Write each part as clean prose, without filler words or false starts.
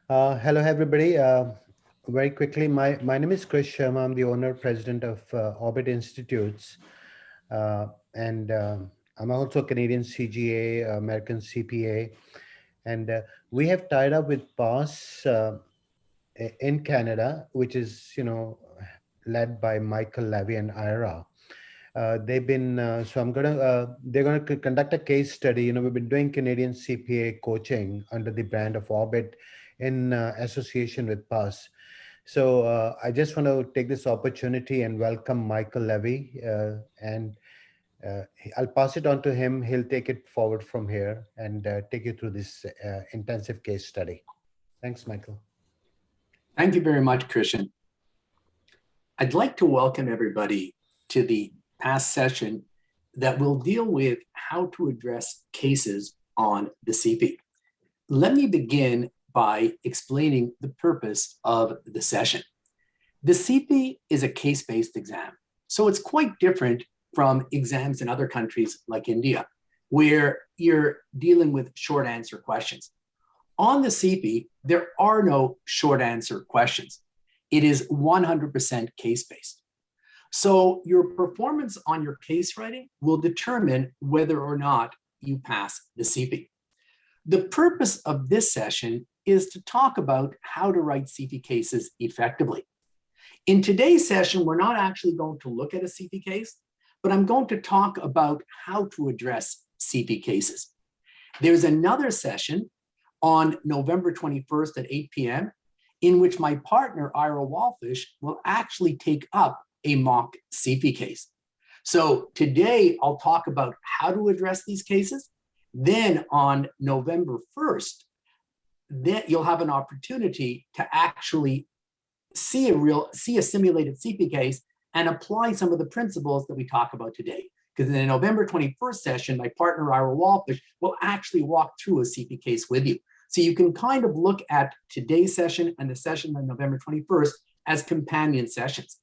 Hello, everybody. Very quickly, my name is Chris Sharma. I'm the owner, president of Orbit Institutes. And I'm also Canadian CGA, American CPA. And we have tied up with PAS in Canada, which is, led by Michael Levy and Ira. They've been, so I'm going to, they're going to conduct a case study. We've been doing Canadian CPA coaching under the brand of Orbit in association with PAS. So I just want to take this opportunity and welcome Michael Levy, and I'll pass it on to him. He'll take it forward from here and take you through this intensive case study. Thanks, Michael. Thank you very much, Christian. I'd like to welcome everybody to the past session that will deal with how to address cases on the CP. Let me begin by explaining the purpose of the session. The CP is a case-based exam, so it's quite different from exams in other countries like India, where you're dealing with short answer questions. On the CP, there are no short answer questions. It is 100% case-based. So your performance on your case writing will determine whether or not you pass the CP. The purpose of this session is to talk about how to write CP cases effectively. In today's session, we're not actually going to look at a CP case, but I'm going to talk about how to address CP cases. There's another session on November 21st at 8 p.m. in which my partner, Ira Walfish, will actually take up a mock CP case. So today I'll talk about how to address these cases. Then on November 1st, then you'll have an opportunity to actually see a simulated CP case and apply some of the principles that we talk about today. Because in the November 21st session, my partner, Ira Walfish, will actually walk through a CP case with you. So you can kind of look at today's session and the session on November 21st as companion sessions.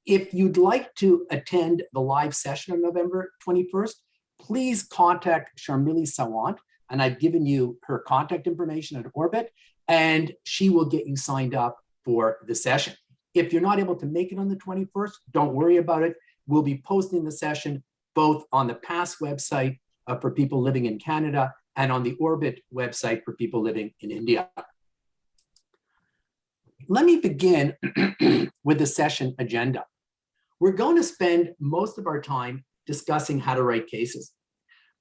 If you'd like to attend the live session on November 21st, please contact Sharmili Sawant, and I've given you her contact information at Orbit, and she will get you signed up for the session. If you're not able to make it on the 21st, don't worry about it. We'll be posting the session both on the PASS website for people living in Canada and on the Orbit website for people living in India. Let me begin with the session agenda. We're going to spend most of our time discussing how to write cases.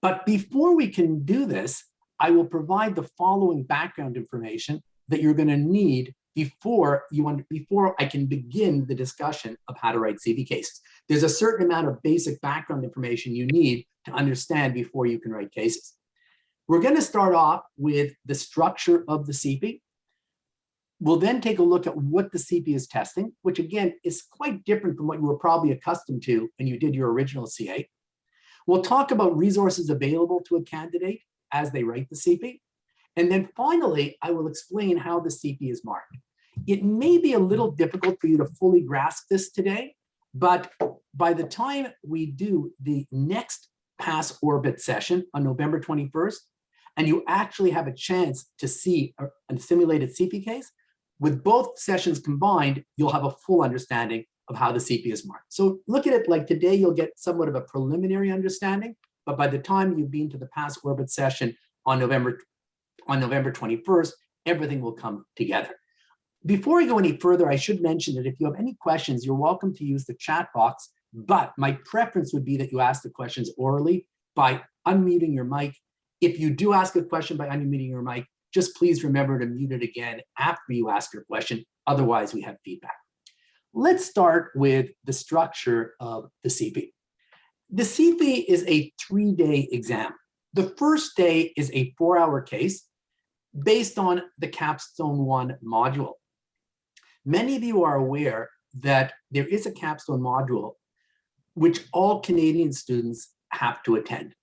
But before we can do this, I will provide the following background information that you're going to need before I can begin the discussion of how to write CP cases. There's a certain amount of basic background information you need to understand before you can write cases. We're going to start off with the structure of the CP. We'll then take a look at what the CP is testing, which again is quite different from what you were probably accustomed to when you did your original CA. We'll talk about resources available to a candidate as they write the CP. And then finally, I will explain how the CP is marked. It may be a little difficult for you to fully grasp this today, but by the time we do the next PASS Orbit session on November 21st, and you actually have a chance to see a simulated CP case, with both sessions combined, you'll have a full understanding of how the CP is marked. So look at it like today, you'll get somewhat of a preliminary understanding, but by the time you've been to the PASS Orbit session on November 21st, everything will come together. Before we go any further, I should mention that if you have any questions, you're welcome to use the chat box, but my preference would be that you ask the questions orally by unmuting your mic. If you do ask a question by unmuting your mic, just please remember to mute it again after you ask your question. Otherwise, we have feedback. Let's start with the structure of the CP. The CP is a 3-day exam. The first day is a 4-hour case based on the Capstone 1 module. Many of you are aware that there is a Capstone module which all Canadian students have to attend.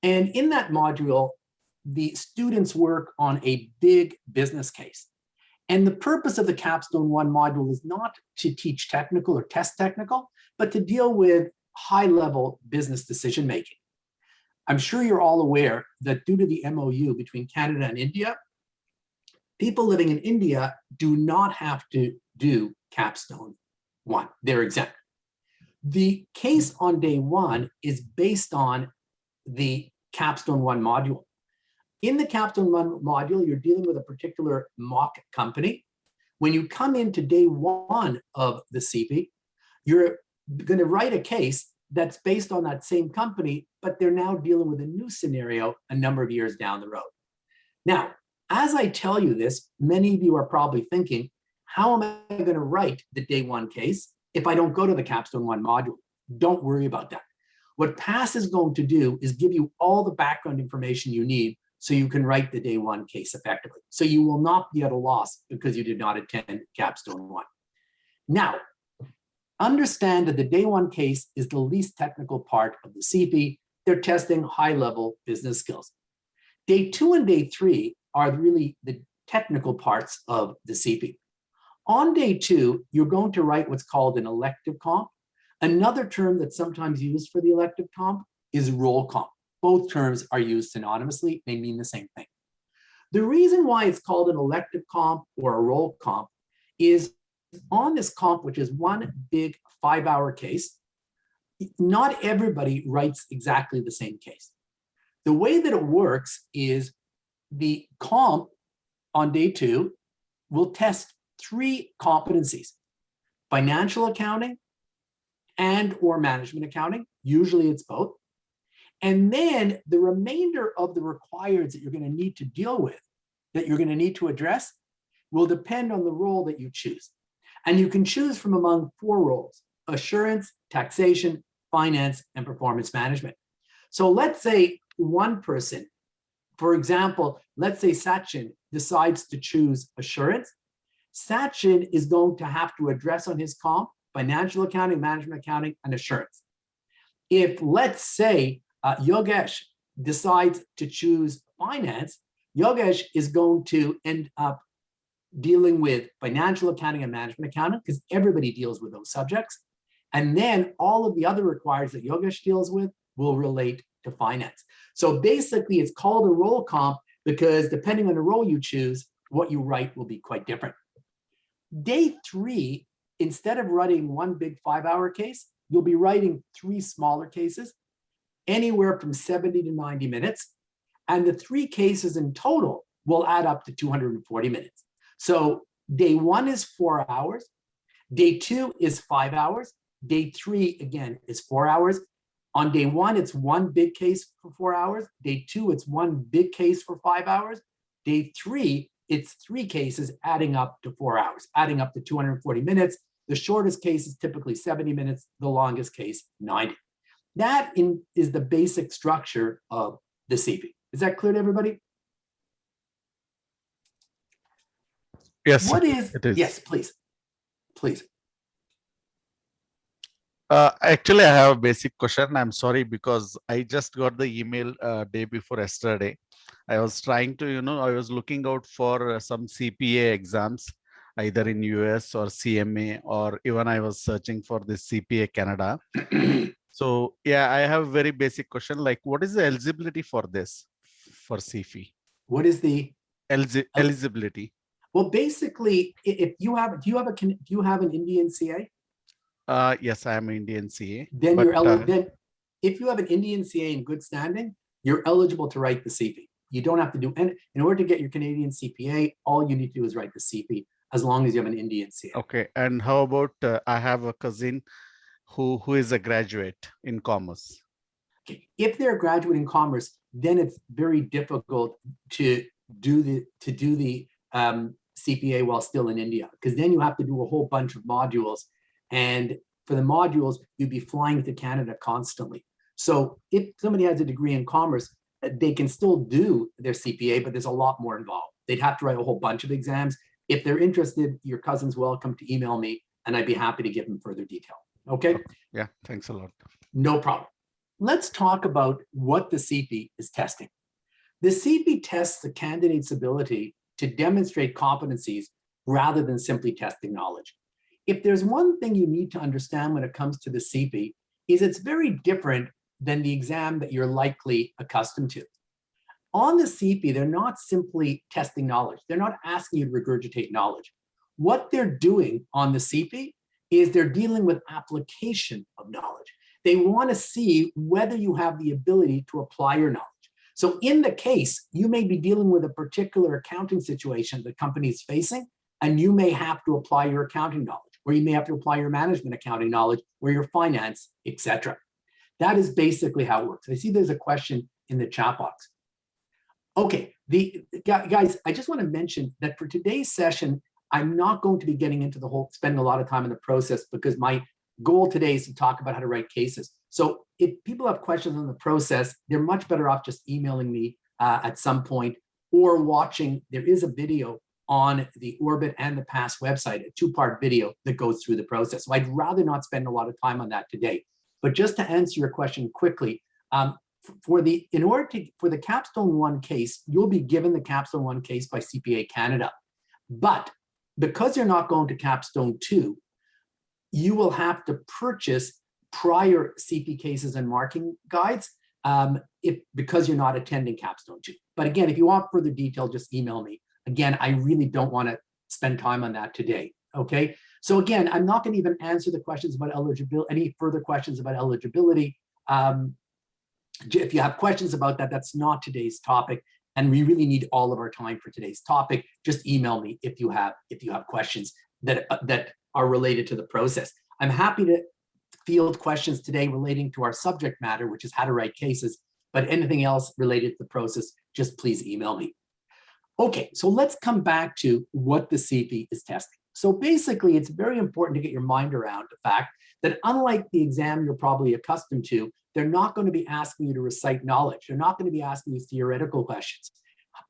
And in that module, the students work on a big business case. And the purpose of the Capstone 1 module is not to teach technical or test technical, but to deal with high-level business decision-making. I'm sure you're all aware that due to the MOU between Canada and India, People living in India do not have to do capstone 1. They're exempt. The case on day 1 is based on the capstone 1 module. In the capstone 1 module, you're dealing with a particular mock company. When you come into day 1 of the CP, you're going to write a case that's based on that same company, but they're now dealing with a new scenario a number of years down the road. Now, as I tell you this, many of you are probably thinking, how am I going to write the day 1 case if I don't go to the capstone 1 module? Don't worry about that. What PASS is going to do is give you all the background information you need so you can write the day 1 case effectively. So you will not be at a loss because you did not attend capstone 1. Now, understand that the day 1 case is the least technical part of the CP. They're testing high-level business skills. Day 2 and day 3 are really the technical parts of the CP. On day 2, you're going to write what's called an elective comp. Another term that's sometimes used for the elective comp is roll comp. Both terms are used synonymously. They mean the same thing. The reason why it's called an elective comp or a roll comp is on this comp, which is one big 5-hour case, not everybody writes exactly the same case. The way that it works is the comp on day 2 will test 3 competencies: financial accounting and or management accounting. Usually it's both. And then the remainder of the requirements that you're going to need to deal with, that you're going to need to address, will depend on the role that you choose. And you can choose from among 4 roles: assurance, taxation, finance, and performance management. So let's say one person, for example, let's say Sachin decides to choose assurance. Sachin is going to have to address on his comp financial accounting, management accounting, and assurance. If, let's say, Yogesh decides to choose finance, Yogesh is going to end up dealing with financial accounting and management accounting because everybody deals with those subjects. And then all of the other requirements that Yogesh deals with will relate to finance. So basically, it's called a role comp because depending on the role you choose, what you write will be quite different. Day 3, instead of writing one big 5-hour case, you'll be writing 3 smaller cases, anywhere from 70 to 90 minutes. And the 3 cases in total will add up to 240 minutes. So day 1 is 4 hours. Day 2 is 5 hours. Day 3, again, is 4 hours. On day 1, it's one big case for 4 hours. Day 2, it's one big case for 5 hours. Day 3, it's 3 cases adding up to 4 hours, adding up to 240 minutes. The shortest case is typically 70 minutes, the longest case, 90. That is the basic structure of the CP. Is that clear to everybody? Yes, What is, it is. yes, please, please. Actually, I have a basic question. I'm sorry because I just got the email day before yesterday. I was trying to, I was looking out for some CPA exams, either in US or CMA, or even I was searching for this CPA Canada. So yeah, I have a very basic question. Like, what is the eligibility for this, for CFE? What is the eligibility? Well, basically, if you have, do you have an Indian CA? Yes, I am Indian CA. Then but, you're eligible. Then, if you have an Indian CA in good standing, you're eligible to write the CP. You don't have to do, and in order to get your Canadian CPA, all you need to do is write the CP, as long as you have an Indian CA. Okay, and how about I have a cousin who is a graduate in commerce. Okay. If they're a graduate in commerce, then it's very difficult to do the CPA while still in India, because then you have to do a whole bunch of modules, and for the modules you'd be flying to Canada constantly. So if somebody has a degree in commerce, they can still do their CPA, but there's a lot more involved. They'd have to write a whole bunch of exams. If they're interested, your cousin's welcome to email me, and I'd be happy to give them further detail. Okay? Yeah, thanks a lot. No problem. Let's talk about what the CP is testing. The CP tests the candidate's ability to demonstrate competencies rather than simply testing knowledge. If there's one thing you need to understand when it comes to the CP, is it's very different than the exam that you're likely accustomed to. On the CP, they're not simply testing knowledge. They're not asking you to regurgitate knowledge. What they're doing on the CP is they're dealing with application of knowledge. They want to see whether you have the ability to apply your knowledge. So in the case, you may be dealing with a particular accounting situation the company is facing, and you may have to apply your accounting knowledge, or you may have to apply your management accounting knowledge, or your finance, etc. That is basically how it works. I see there's a question in the chat box. Okay, guys, I just want to mention that for today's session, I'm not going to be getting into the whole, spending a lot of time in the process, because my goal today is to talk about how to write cases. So if people have questions on the process, they're much better off just emailing me at some point, or watching. There is a video on the Orbit and the PASS website, a two-part video that goes through the process. So I'd rather not spend a lot of time on that today. But just to answer your question quickly, for the Capstone 1 case, you'll be given the Capstone 1 case by CPA Canada. But because you're not going to Capstone 2, you will have to purchase prior CP cases and marking guides because you're not attending Capstone 2. But again, if you want further detail, just email me. Again, I really don't want to spend time on that today, okay? So again, I'm not going to even answer the questions about eligibility, any further questions about eligibility. If you have questions about that, that's not today's topic, and we really need all of our time for today's topic. Just email me if you have questions that are related to the process. I'm happy to field questions today relating to our subject matter, which is how to write cases, but anything else related to the process, just please email me. Okay, so let's come back to what the CP is testing. So basically, it's very important to get your mind around the fact that unlike the exam you're probably accustomed to, they're not going to be asking you to recite knowledge. They're not going to be asking you theoretical questions.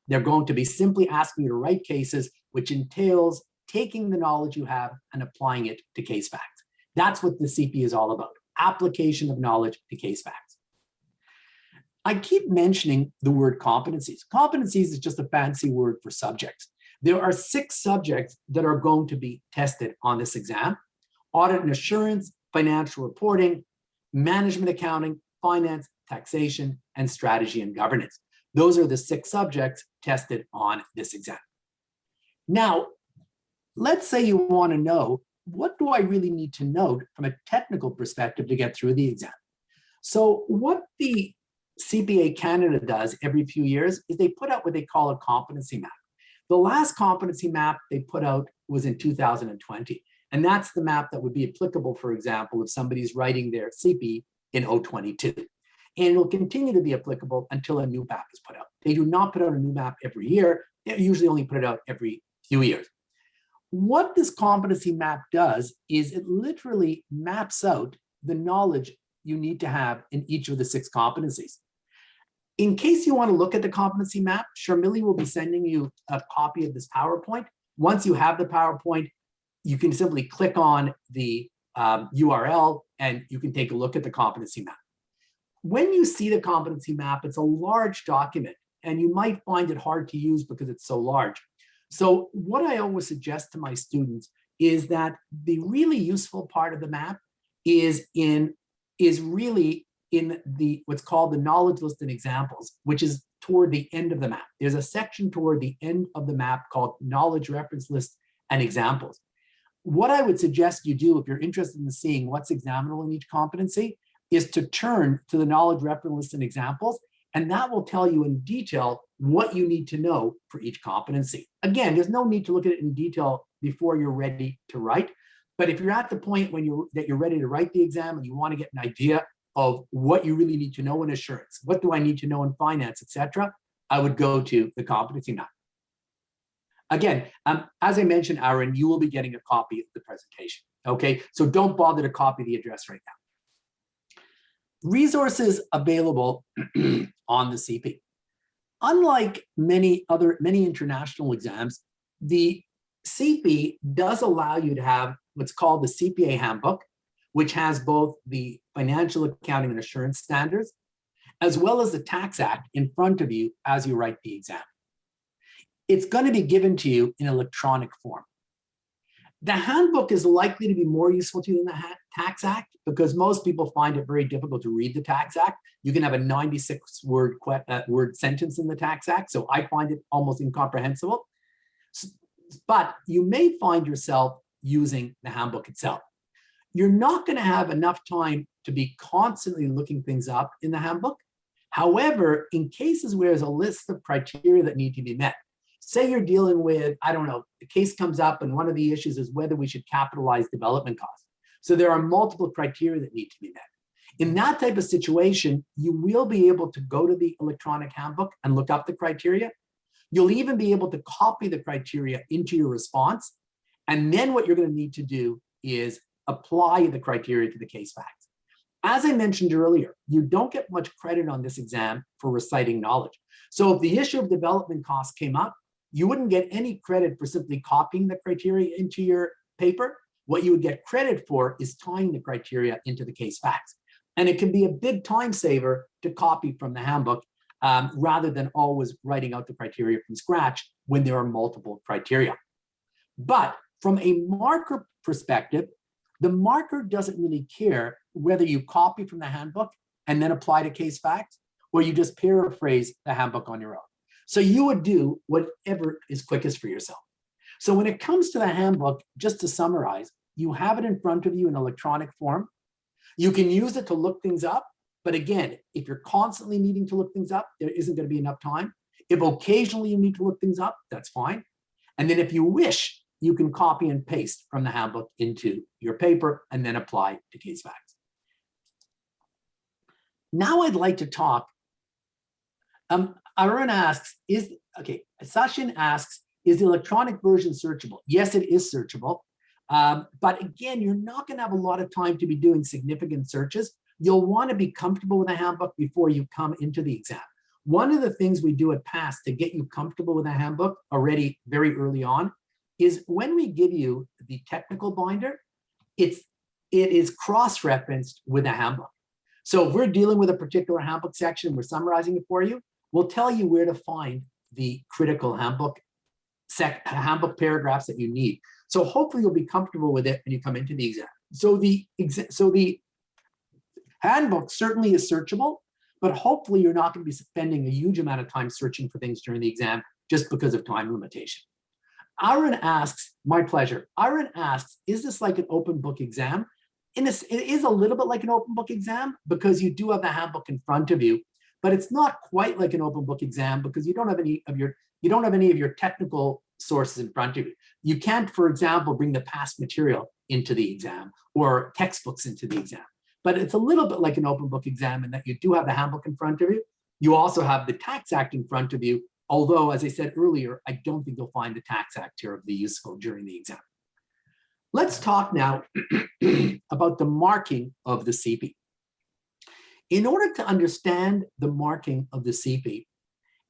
They're going to be simply asking you to write cases, which entails taking the knowledge you have and applying it to case facts. That's what the CP is all about, application of knowledge to case facts. I keep mentioning the word competencies. Competencies is just a fancy word for subjects. There are 6 subjects that are going to be tested on this exam: audit and assurance, financial reporting, management accounting, finance, taxation, and strategy and governance. Those are the 6 subjects tested on this exam. Now, let's say you want to know, what do I really need to know from a technical perspective to get through the exam? So what the CPA Canada does every few years is they put out what they call a competency map. The last competency map they put out was in 2020. And that's the map that would be applicable, for example, if somebody's writing their CP in 022. And it'll continue to be applicable until a new map is put out. They do not put out a new map every year. They usually only put it out every few years. What this competency map does is it literally maps out the knowledge you need to have in each of the 6 competencies. In case you want to look at the competency map, Sharmili will be sending you a copy of this PowerPoint. Once you have the PowerPoint, you can simply click on the URL and you can take a look at the competency map. When you see the competency map, it's a large document and you might find it hard to use because it's so large. So what I always suggest to my students is that the really useful part of the map is really in the what's called the knowledge list and examples, which is toward the end of the map. There's a section toward the end of the map called knowledge reference list and examples. What I would suggest you do if you're interested in seeing what's examinable in each competency is to turn to the knowledge reference list and examples, and that will tell you in detail what you need to know for each competency. Again, there's no need to look at it in detail before you're ready to write, but if you're at the point when you're ready to write the exam and you want to get an idea of what you really need to know in assurance, what do I need to know in finance, etc., I would go to the competency map. Again, as I mentioned, Aaron, you will be getting a copy of the presentation, okay? So don't bother to copy the address right now. Resources available on the CP. Unlike many international exams, the CP does allow you to have what's called the CPA Handbook, which has both the financial accounting and assurance standards, as well as the Tax Act in front of you as you write the exam. It's going to be given to you in electronic form. The handbook is likely to be more useful to you than the Tax Act because most people find it very difficult to read the Tax Act. You can have a 96 word sentence in the Tax Act, so I find it almost incomprehensible. But you may find yourself using the handbook itself. You're not going to have enough time to be constantly looking things up in the handbook. However, in cases where there's a list of criteria that need to be met, say you're dealing with, I don't know, the case comes up and one of the issues is whether we should capitalize development costs. So there are multiple criteria that need to be met. In that type of situation, you will be able to go to the electronic handbook and look up the criteria. You'll even be able to copy the criteria into your response. And then what you're going to need to do is apply the criteria to the case facts. As I mentioned earlier, you don't get much credit on this exam for reciting knowledge. So if the issue of development costs came up, you wouldn't get any credit for simply copying the criteria into your paper. What you would get credit for is tying the criteria into the case facts. And it can be a big time saver to copy from the handbook rather than always writing out the criteria from scratch when there are multiple criteria. But from a marker perspective, the marker doesn't really care whether you copy from the handbook and then apply to case facts, or you just paraphrase the handbook on your own. So you would do whatever is quickest for yourself. So when it comes to the handbook, just to summarize, you have it in front of you in electronic form. You can use it to look things up. But again, if you're constantly needing to look things up, there isn't going to be enough time. If occasionally you need to look things up, that's fine. And then if you wish, you can copy and paste from the handbook into your paper and then apply to case facts. Now I'd like to talk. Arun asks, Sachin asks, is the electronic version searchable? Yes, it is searchable. But again, you're not going to have a lot of time to be doing significant searches. You'll want to be comfortable with a handbook before you come into the exam. One of the things we do at PASS to get you comfortable with a handbook already very early on is when we give you the technical binder, it is cross-referenced with a handbook. So if we're dealing with a particular handbook section, we're summarizing it for you, we'll tell you where to find the critical handbook paragraphs that you need. So hopefully you'll be comfortable with it when you come into the exam. So the handbook certainly is searchable, but hopefully you're not going to be spending a huge amount of time searching for things during the exam just because of time limitation. Aaron asks, my pleasure. Aaron asks, is this like an open book exam? It is a little bit like an open book exam because you do have the handbook in front of you, but it's not quite like an open book exam because you don't have any of your technical sources in front of you. You can't, for example, bring the past material into the exam or textbooks into the exam. But it's a little bit like an open book exam in that you do have the handbook in front of you. You also have the Tax Act in front of you. Although, as I said earlier, I don't think you'll find the Tax Act terribly useful during the exam. Let's talk now about the marking of the CP. In order to understand the marking of the CP,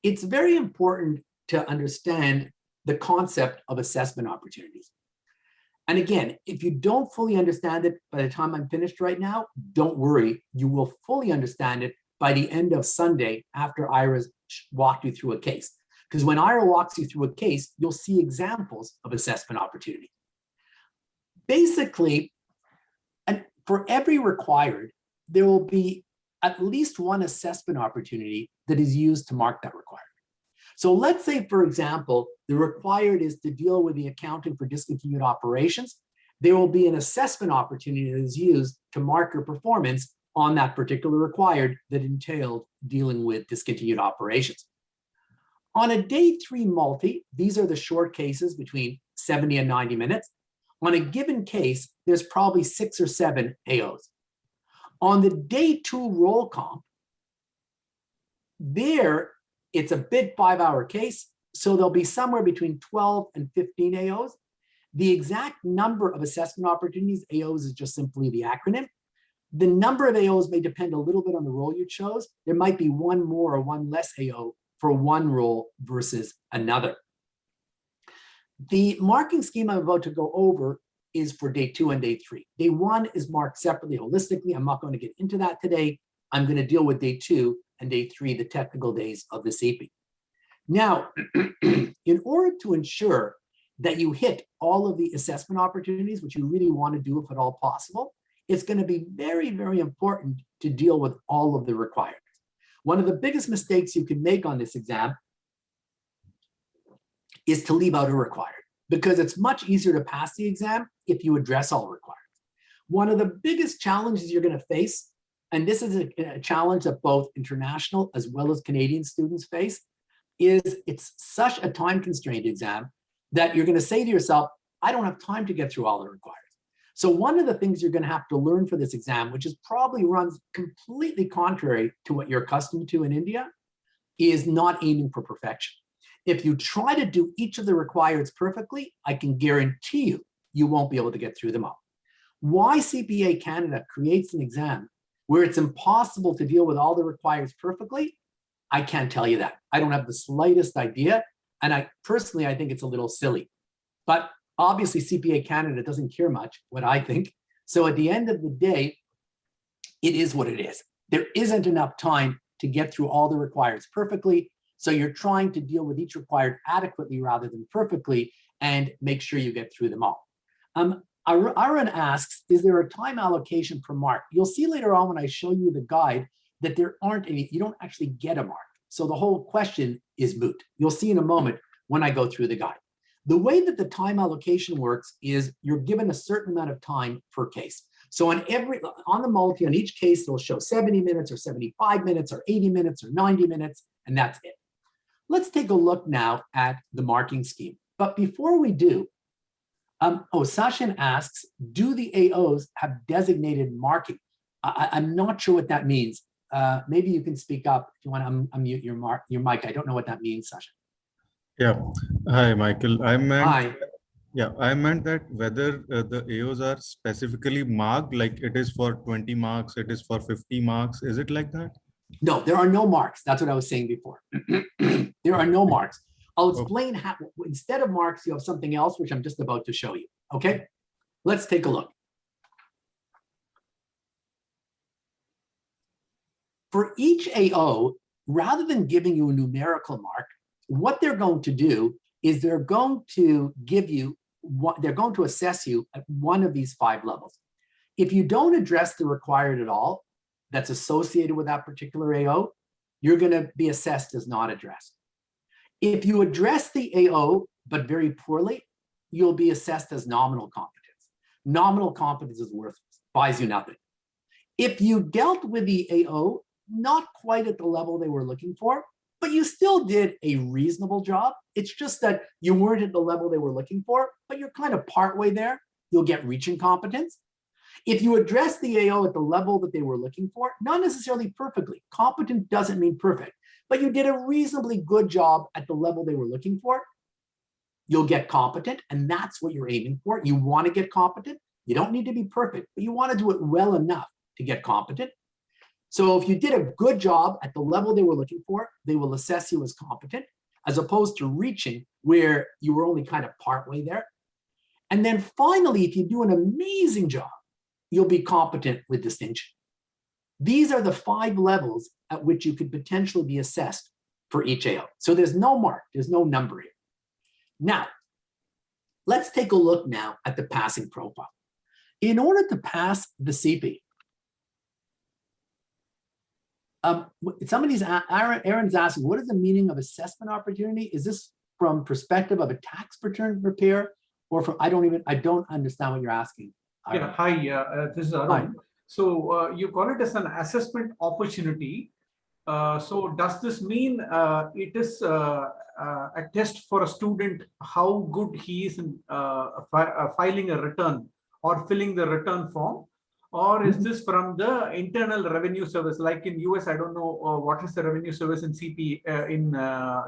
it's very important to understand the concept of assessment opportunities. And again, if you don't fully understand it by the time I'm finished right now, don't worry, you will fully understand it by the end of Sunday after Ira's walked you through a case. Because when Ira walks you through a case, you'll see examples of assessment opportunity. Basically, and for every required, there will be at least one assessment opportunity that is used to mark that required. So let's say, for example, the required is to deal with the accounting for discontinued operations. There will be an assessment opportunity that is used to mark your performance on that particular required that entailed dealing with discontinued operations. On a day 3 multi, these are the short cases between 70 and 90 minutes. On a given case, there's probably 6 or 7 AOs. On the day 2 roll comp, there it's a big 5-hour case, so there'll be somewhere between 12 and 15 AOs. The exact number of assessment opportunities, AOs is just simply the acronym. The number of AOs may depend a little bit on the role you chose. There might be one more or one less AO for one role versus another. The marking scheme I'm about to go over is for day 2 and day 3. Day 1 is marked separately, holistically. I'm not going to get into that today. I'm going to deal with day 2 and day 3, the technical days of the CP. Now, in order to ensure that you hit all of the assessment opportunities, which you really want to do if at all possible, it's going to be very, very important to deal with all of the requirements. One of the biggest mistakes you can make on this exam is to leave out a required, because it's much easier to pass the exam if you address all requirements. One of the biggest challenges you're going to face, and this is a challenge that both international as well as Canadian students face, is it's such a time-constrained exam that you're going to say to yourself, I don't have time to get through all the requirements. So one of the things you're going to have to learn for this exam, which is probably runs completely contrary to what you're accustomed to in India, is not aiming for perfection. If you try to do each of the requirements perfectly, I can guarantee you, you won't be able to get through them all. Why CPA Canada creates an exam where it's impossible to deal with all the requirements perfectly, I can't tell you that. I don't have the slightest idea. And I think it's a little silly. But obviously CPA Canada doesn't care much what I think. So at the end of the day, it is what it is. There isn't enough time to get through all the requirements perfectly. So you're trying to deal with each required adequately rather than perfectly and make sure you get through them all. Aaron asks, is there a time allocation per mark? You'll see later on when I show you the guide that there aren't any, you don't actually get a mark. So the whole question is moot. You'll see in a moment when I go through the guide. The way that the time allocation works is you're given a certain amount of time per case. So on the multi, on each case, it'll show 70 minutes or 75 minutes or 80 minutes or 90 minutes, and that's it. Let's take a look now at the marking scheme. But before we do, Sachin asks, do the AOs have designated marking? I'm not sure what that means. Maybe you can speak up if you want to unmute your mic. I don't know what that means, Sachin. Yeah. Hi, Michael. I meant that whether the AOs are specifically marked, like it is for 20 marks, it is for 50 marks. Is it like that? No, there are no marks. That's what I was saying before. There are no marks. I'll explain how, instead of marks, you have something else, which I'm just about to show you. Okay, let's take a look. For each AO, rather than giving you a numerical mark, what they're going to do is they're going to give you they're going to assess you at one of these 5 levels. If you don't address the required at all that's associated with that particular AO, you're going to be assessed as not addressed. If you address the AO, but very poorly, you'll be assessed as nominal competence. Nominal competence is worthless, buys you nothing. If you dealt with the AO, not quite at the level they were looking for, but you still did a reasonable job. It's just that you weren't at the level they were looking for, but you're kind of partway there. You'll get reaching competence. If you address the AO at the level that they were looking for, not necessarily perfectly, competent doesn't mean perfect, but you did a reasonably good job at the level they were looking for, you'll get competent, and that's what you're aiming for. You want to get competent. You don't need to be perfect, but you want to do it well enough to get competent. So if you did a good job at the level they were looking for, they will assess you as competent, as opposed to reaching where you were only kind of partway there. And then finally, if you do an amazing job, you'll be competent with distinction. These are the 5 levels at which you could potentially be assessed for each AO. So there's no mark, there's no number here. Now, let's take a look now at the passing profile. In order to pass the CP, Aaron's asking, what is the meaning of assessment opportunity? Is this from perspective of a tax return preparer, or from, I don't understand what you're asking. Yeah, hi, this is Arun. Hi. So you call it as an assessment opportunity. So does this mean it is a test for a student how good he is in filing a return or filling the return form? Or is this from the internal revenue service? Like in US, I don't know what is the revenue service in in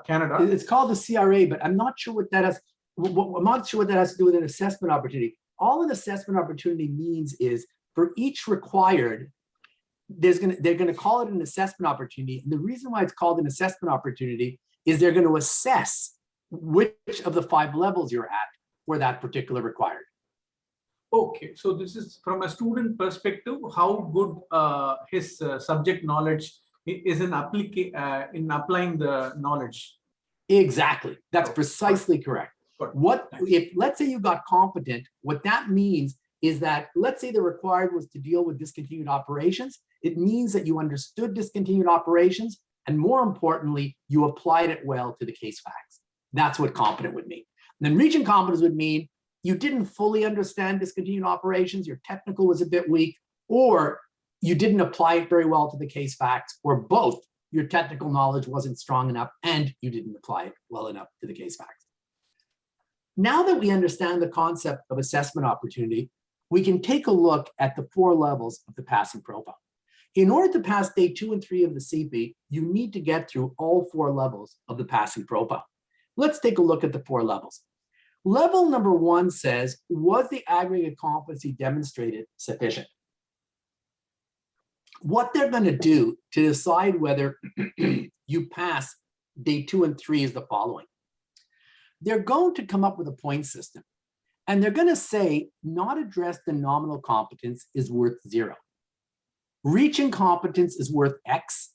Canada. It's called the CRA, but I'm not sure what that has. I'm not sure what that has to do with an assessment opportunity. All an assessment opportunity means is for each required, they're going to call it an assessment opportunity. And the reason why it's called an assessment opportunity is they're going to assess which of the 5 levels you're at for that particular required. Okay, so this is from a student perspective, how good his subject knowledge is in applying the knowledge. Exactly. That's precisely correct. Let's say you got competent, what that means is that, let's say the required was to deal with discontinued operations. It means that you understood discontinued operations, and more importantly, you applied it well to the case facts. That's what competent would mean. And then reaching competence would mean you didn't fully understand discontinued operations, your technical was a bit weak, or you didn't apply it very well to the case facts, or both. Your technical knowledge wasn't strong enough and you didn't apply it well enough to the case facts. Now that we understand the concept of assessment opportunity, we can take a look at the 4 levels of the passing profile. In order to pass day 2 and 3 of the CP, you need to get through all 4 levels of the passing profile. Let's take a look at the 4 levels. Level number 1 says, was the aggregate competency demonstrated sufficient? What they're going to do to decide whether you pass day 2 and 3 is the following. They're going to come up with a point system, and they're going to say not addressed and nominal competence is worth 0. Reaching competence is worth X.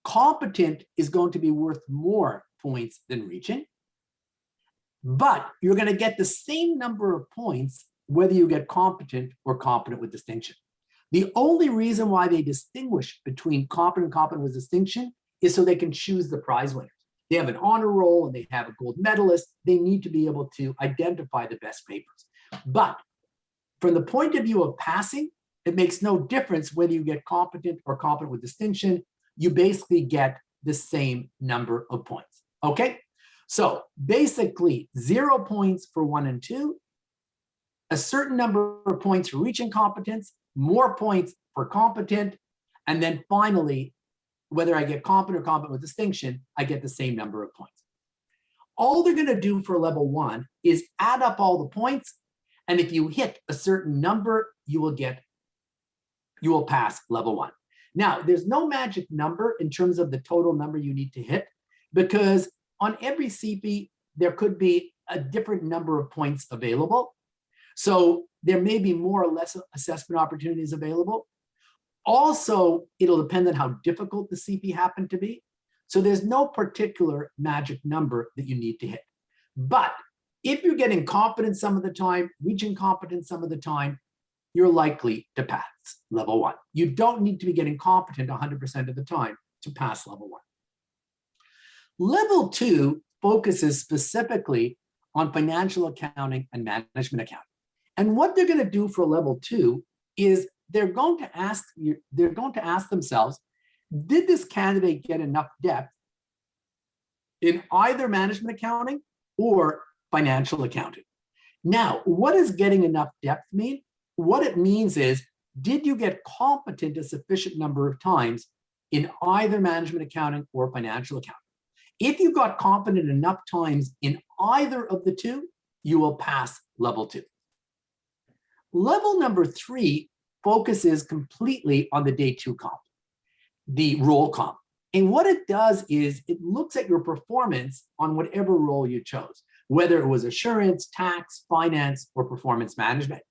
Competent is going to be worth more points than reaching, but you're going to get the same number of points whether you get competent or competent with distinction. The only reason why they distinguish between competent and competent with distinction is so they can choose the prize winners. They have an honor roll and they have a gold medalist. They need to be able to identify the best papers. But from the point of view of passing, it makes no difference whether you get competent or competent with distinction. You basically get the same number of points. Okay, so basically 0 points for 1 and 2, a certain number of points for reaching competence, more points for competent, and then finally, whether I get competent or competent with distinction, I get the same number of points. All they're going to do for level 1 is add up all the points, and if you hit a certain number, you will pass level 1. Now, there's no magic number in terms of the total number you need to hit, because on every CP, there could be a different number of points available. So there may be more or less assessment opportunities available. Also, it'll depend on how difficult the CP happened to be. So there's no particular magic number that you need to hit. But if you're getting competent some of the time, reaching competence some of the time, you're likely to pass level 1. You don't need to be getting competent 100% of the time to pass level 1. Level 2 focuses specifically on financial accounting and management accounting. And what they're going to do for level 2 is they're going to ask themselves, did this candidate get enough depth in either management accounting or financial accounting? Now, what does getting enough depth mean? What it means is, did you get competent a sufficient number of times in either management accounting or financial accounting? If you got competent enough times in either of the 2, you will pass level 2. Level number 3 focuses completely on the day 2 comp, the role comp. And what it does is it looks at your performance on whatever role you chose, whether it was assurance, tax, finance, or performance management.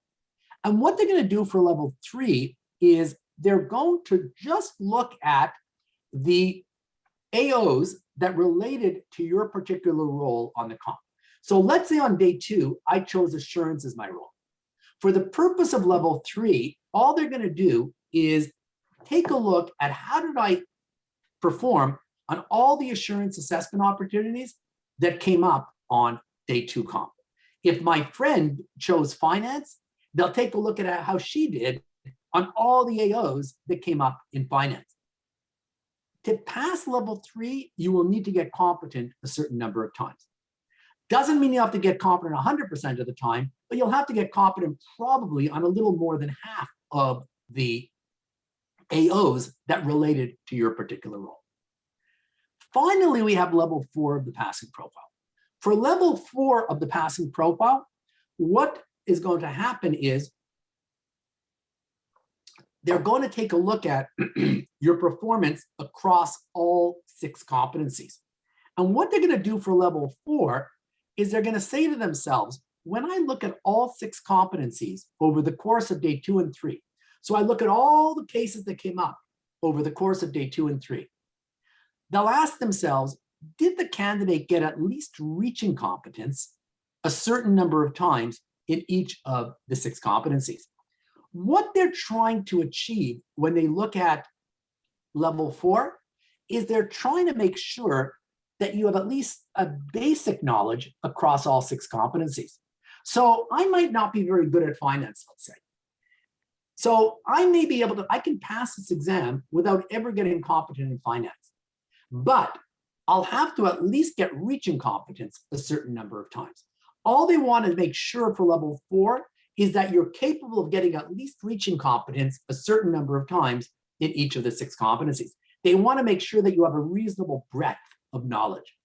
And what they're going to do for level 3 is they're going to just look at the AOs that related to your particular role on the comp. So let's say on day 2, I chose assurance as my role. For the purpose of level 3, all they're going to do is take a look at how did I perform on all the assurance assessment opportunities that came up on day 2 comp. If my friend chose finance, they'll take a look at how she did on all the AOs that came up in finance. To pass level 3, you will need to get competent a certain number of times. Doesn't mean you have to get competent 100% of the time, but you'll have to get competent probably on a little more than half of the AOs that related to your particular role. Finally, we have level 4 of the passing profile. For level 4 of the passing profile, what is going to happen is they're going to take a look at your performance across all 6 competencies. And what they're going to do for level 4 is they're going to say to themselves, when I look at all 6 competencies over the course of day 2 and 3, so I look at all the cases that came up over the course of day 2 and 3, they'll ask themselves, did the candidate get at least reaching competence a certain number of times in each of the 6 competencies? What they're trying to achieve when they look at level 4 is they're trying to make sure that you have at least a basic knowledge across all 6 competencies. So I might not be very good at finance, let's say. So I may be able to, I can pass this exam without ever getting competent in finance, but I'll have to at least get reaching competence a certain number of times. All they want to make sure for level 4 is that you're capable of getting at least reaching competence a certain number of times in each of the 6 competencies. They want to make sure that you have a reasonable breadth of knowledge.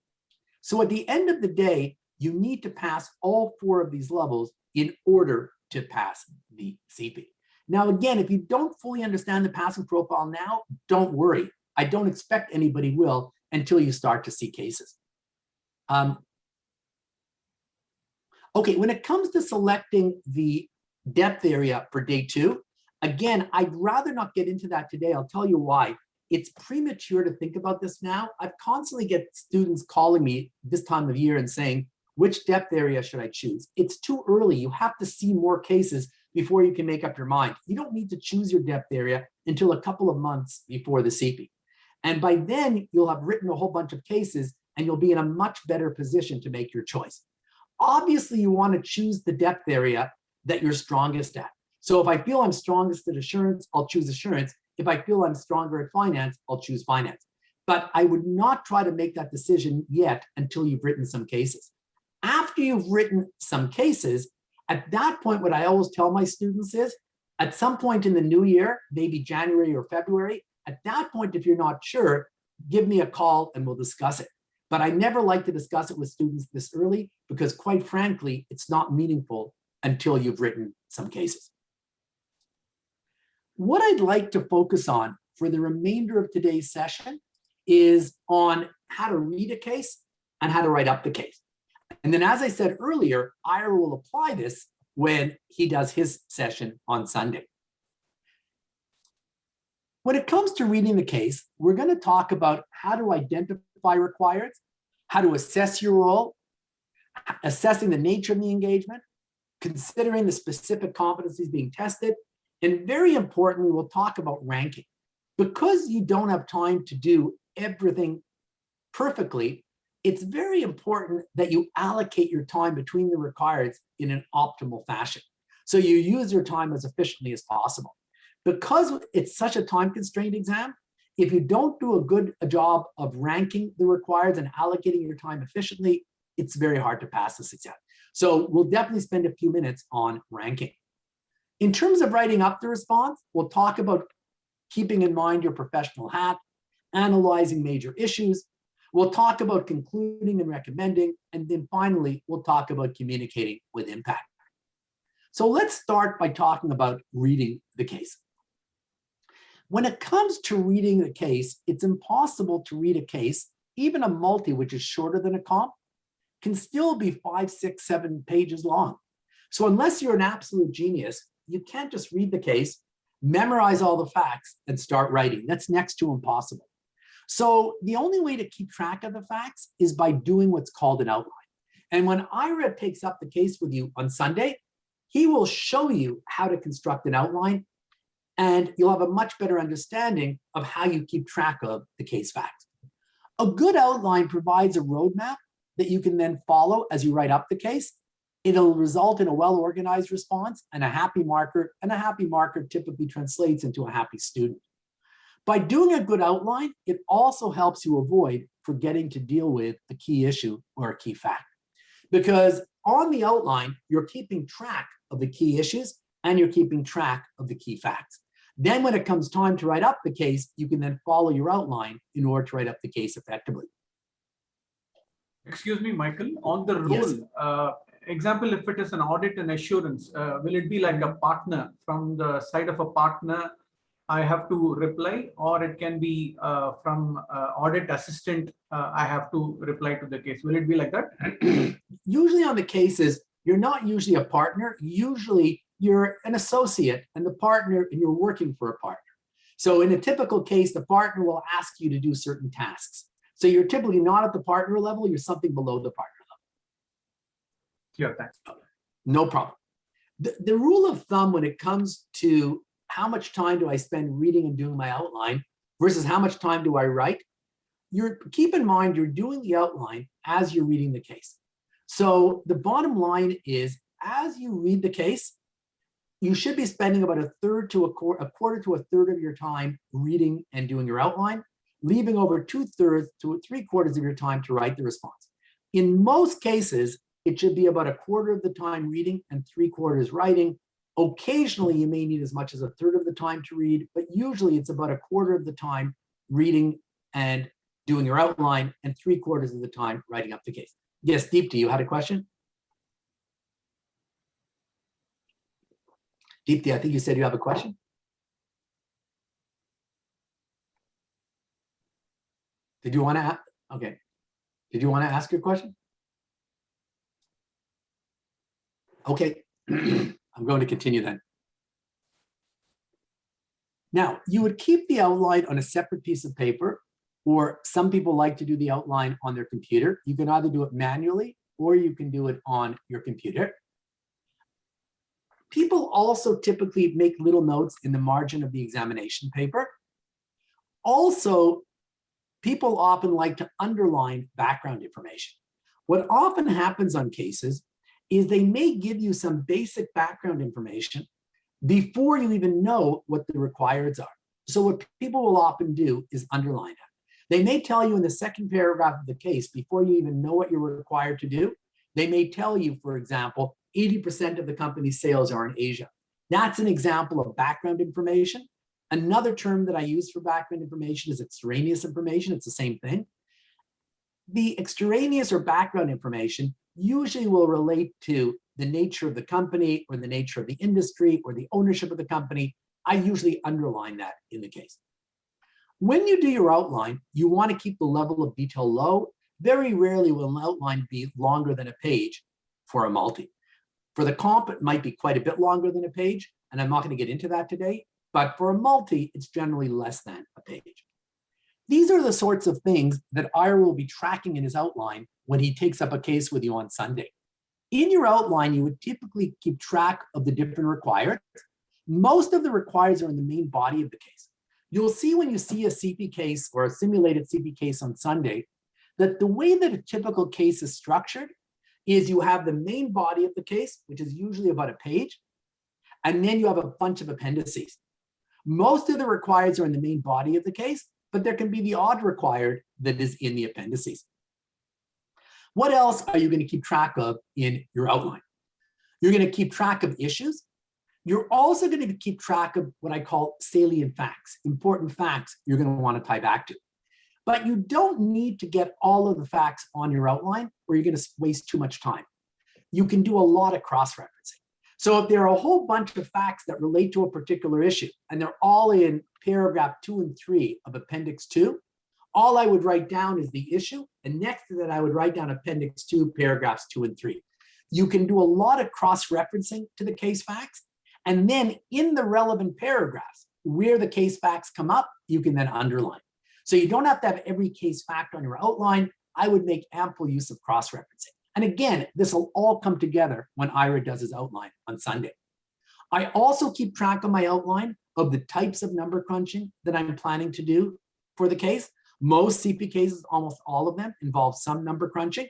So at the end of the day, you need to pass all 4 of these levels in order to pass the CP. Now, again, if you don't fully understand the passing profile now, don't worry. I don't expect anybody will until you start to see cases. Okay, when it comes to selecting the depth area for day 2, again, I'd rather not get into that today. I'll tell you why. It's premature to think about this now. I constantly get students calling me this time of year and saying, which depth area should I choose? It's too early. You have to see more cases before you can make up your mind. You don't need to choose your depth area until a couple of months before the CP. And by then, you'll have written a whole bunch of cases and you'll be in a much better position to make your choice. Obviously, you want to choose the depth area that you're strongest at. So if I feel I'm strongest at assurance, I'll choose assurance. If I feel I'm stronger at finance, I'll choose finance. But I would not try to make that decision yet until you've written some cases. After you've written some cases, at that point, what I always tell my students is, at some point in the new year, maybe January or February, at that point, if you're not sure, give me a call and we'll discuss it. But I never like to discuss it with students this early because quite frankly, it's not meaningful until you've written some cases. What I'd like to focus on for the remainder of today's session is on how to read a case and how to write up the case. And then, as I said earlier, Ira will apply this when he does his session on Sunday. When it comes to reading the case, we're going to talk about how to identify requireds, how to assess your role, assessing the nature of the engagement, considering the specific competencies being tested, and very importantly, we'll talk about ranking. Because you don't have time to do everything perfectly, it's very important that you allocate your time between the requireds in an optimal fashion. So you use your time as efficiently as possible. Because it's such a time-constrained exam, if you don't do a good job of ranking the requireds and allocating your time efficiently, it's very hard to pass this exam. So we'll definitely spend a few minutes on ranking. In terms of writing up the response, we'll talk about keeping in mind your professional hat, analyzing major issues. We'll talk about concluding and recommending, and then finally, we'll talk about communicating with impact. So let's start by talking about reading the case. When it comes to reading the case, it's impossible to read a case, even a multi, which is shorter than a comp, can still be 5, 6, 7 pages long. So unless you're an absolute genius, you can't just read the case, memorize all the facts, and start writing. That's next to impossible. So the only way to keep track of the facts is by doing what's called an outline. And when Ira takes up the case with you on Sunday, he will show you how to construct an outline, and you'll have a much better understanding of how you keep track of the case facts. A good outline provides a roadmap that you can then follow as you write up the case. It'll result in a well-organized response and a happy marker typically translates into a happy student. By doing a good outline, it also helps you avoid forgetting to deal with a key issue or a key fact. Because on the outline, you're keeping track of the key issues and you're keeping track of the key facts. Then when it comes time to write up the case, you can then follow your outline in order to write up the case effectively. Excuse me, Michael, on the role, yes. Example, if it is an audit and assurance, will it be like a partner from the side of a partner? I have to reply, or it can be from audit assistant, I have to reply to the case. Will it be like that? Usually on the cases, you're not usually a partner. Usually you're an associate and the partner, and you're working for a partner. So in a typical case, the partner will ask you to do certain tasks. So you're typically not at the partner level, you're something below the partner Yeah, thanks. level. No problem. The rule of thumb when it comes to how much time do I spend reading and doing my outline versus how much time do I write, keep in mind you're doing the outline as you're reading the case. So the bottom line is, as you read the case, you should be spending about a quarter to a third of your time reading and doing your outline, leaving over 2/3 to 3/4 of your time to write the response. In most cases, it should be about a quarter of the time reading and 3/4 writing. Occasionally, you may need as much as a third of the time to read, but usually it's about a quarter of the time reading and doing your outline and 3/4 of the time writing up the case. Yes, Deepti, you had a question? Deepti, I think you said you have a question. Did you want to ask? Okay. Did you want to ask your question? Okay. I'm going to continue then. Now, you would keep the outline on a separate piece of paper, or some people like to do the outline on their computer. You can either do it manually or you can do it on your computer. People also typically make little notes in the margin of the examination paper. Also, people often like to underline background information. What often happens on cases is they may give you some basic background information before you even know what the requireds are. So what people will often do is underline it. They may tell you in the second paragraph of the case, before you even know what you're required to do, they may tell you, for example, 80% of the company's sales are in Asia. That's an example of background information. Another term that I use for background information is extraneous information. It's the same thing. The extraneous or background information usually will relate to the nature of the company or the nature of the industry or the ownership of the company. I usually underline that in the case. When you do your outline, you want to keep the level of detail low. Very rarely will an outline be longer than a page for a multi. For the comp, it might be quite a bit longer than a page, and I'm not going to get into that today, but for a multi, it's generally less than a page. These are the sorts of things that Ira will be tracking in his outline when he takes up a case with you on Sunday. In your outline, you would typically keep track of the different requirements. Most of the requirements are in the main body of the case. You'll see when you see a CP case or a simulated CP case on Sunday, that the way that a typical case is structured is you have the main body of the case, which is usually about a page, and then you have a bunch of appendices. Most of the requirements are in the main body of the case, but there can be the odd required that is in the appendices. What else are you going to keep track of in your outline? You're going to keep track of issues. You're also going to keep track of what I call salient facts, important facts you're going to want to tie back to. But you don't need to get all of the facts on your outline or you're going to waste too much time. You can do a lot of cross-referencing. So if there are a whole bunch of facts that relate to a particular issue and they're all in paragraph 2 and 3 of Appendix 2, all I would write down is the issue, and next to that I would write down Appendix 2, paragraphs 2 and 3. You can do a lot of cross-referencing to the case facts, and then in the relevant paragraphs where the case facts come up, you can then underline. So you don't have to have every case fact on your outline. I would make ample use of cross-referencing. And again, this will all come together when Ira does his outline on Sunday. I also keep track on my outline of the types of number crunching that I'm planning to do for the case. Most CP cases, almost all of them, involve some number crunching.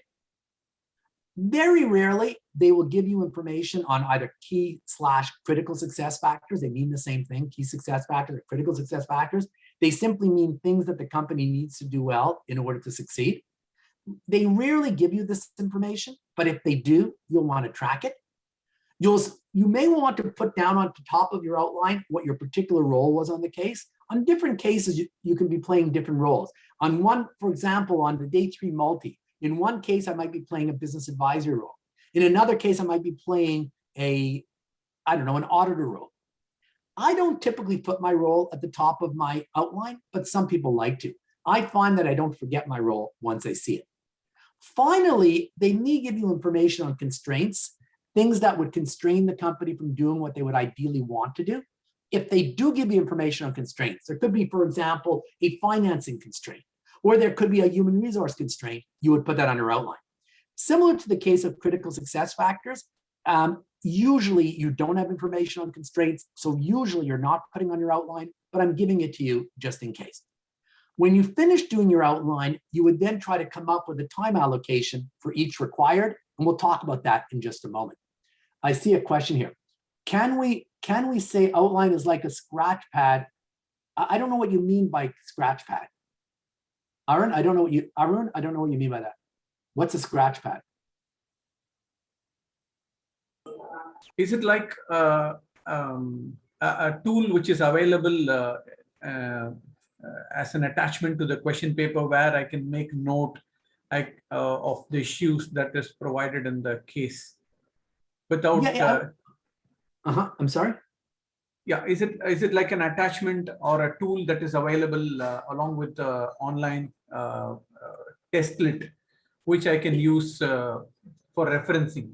Very rarely, they will give you information on either key/critical success factors. They mean the same thing, key success factors or critical success factors. They simply mean things that the company needs to do well in order to succeed. They rarely give you this information, but if they do, you'll want to track it. You may want to put down on the top of your outline what your particular role was on the case. On different cases, you can be playing different roles. On one, for example, on the day 3 multi, in one case, I might be playing a business advisory role. In another case, I might be playing an auditor role. I don't typically put my role at the top of my outline, but some people like to. I find that I don't forget my role once I see it. Finally, they may give you information on constraints, things that would constrain the company from doing what they would ideally want to do. If they do give you information on constraints, there could be, for example, a financing constraint, Or there could be a human resource constraint. You would put that on your outline. Similar to the case of critical success factors, usually you don't have information on constraints, so usually you're not putting on your outline, but I'm giving it to you just in case. When you finish doing your outline, you would then try to come up with a time allocation for each required, and we'll talk about that in just a moment. I see a question here. Can we say outline is like a scratch pad? I don't know what you mean by scratch pad. Arun, I don't know what you mean by that. What's a scratch pad? Is it like a tool which is available as an attachment to the question paper where I can make note of the issues that is provided in the case without? I'm sorry? Yeah, is it like an attachment or a tool that is available along with the online testlet, which I can use for referencing?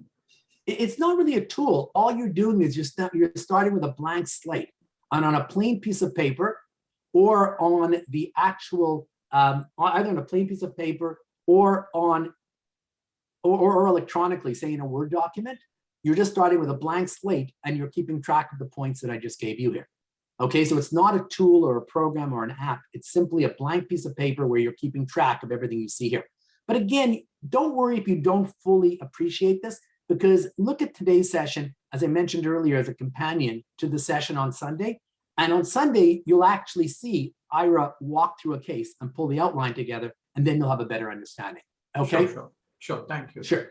It's not really a tool. All you're doing is you're starting with a blank slate, and on a plain piece of paper, or on the actual either on a plain piece of paper or electronically, say in a Word document. You're just starting with a blank slate and you're keeping track of the points that I just gave you here. Okay, so it's not a tool or a program or an app. It's simply a blank piece of paper where you're keeping track of everything you see here. But again, don't worry if you don't fully appreciate this, because look at today's session, as I mentioned earlier, as a companion to the session on Sunday. And on Sunday, you'll actually see Ira walk through a case and pull the outline together, and then you'll have a better understanding. Okay? Sure. Thank you. Sure.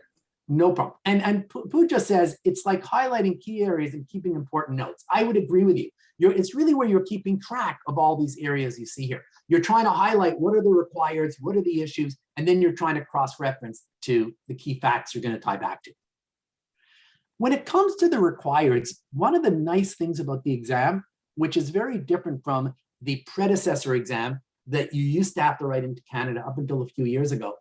No problem. And Pooja says it's like highlighting key areas and keeping important notes. I would agree with you. It's really where you're keeping track of all these areas you see here. You're trying to highlight what are the requireds, what are the issues, and then you're trying to cross-reference to the key facts you're going to tie back to. When it comes to the requireds, one of the nice things about the exam, which is very different from the predecessor exam that you used to have to write into Canada up until a few years ago,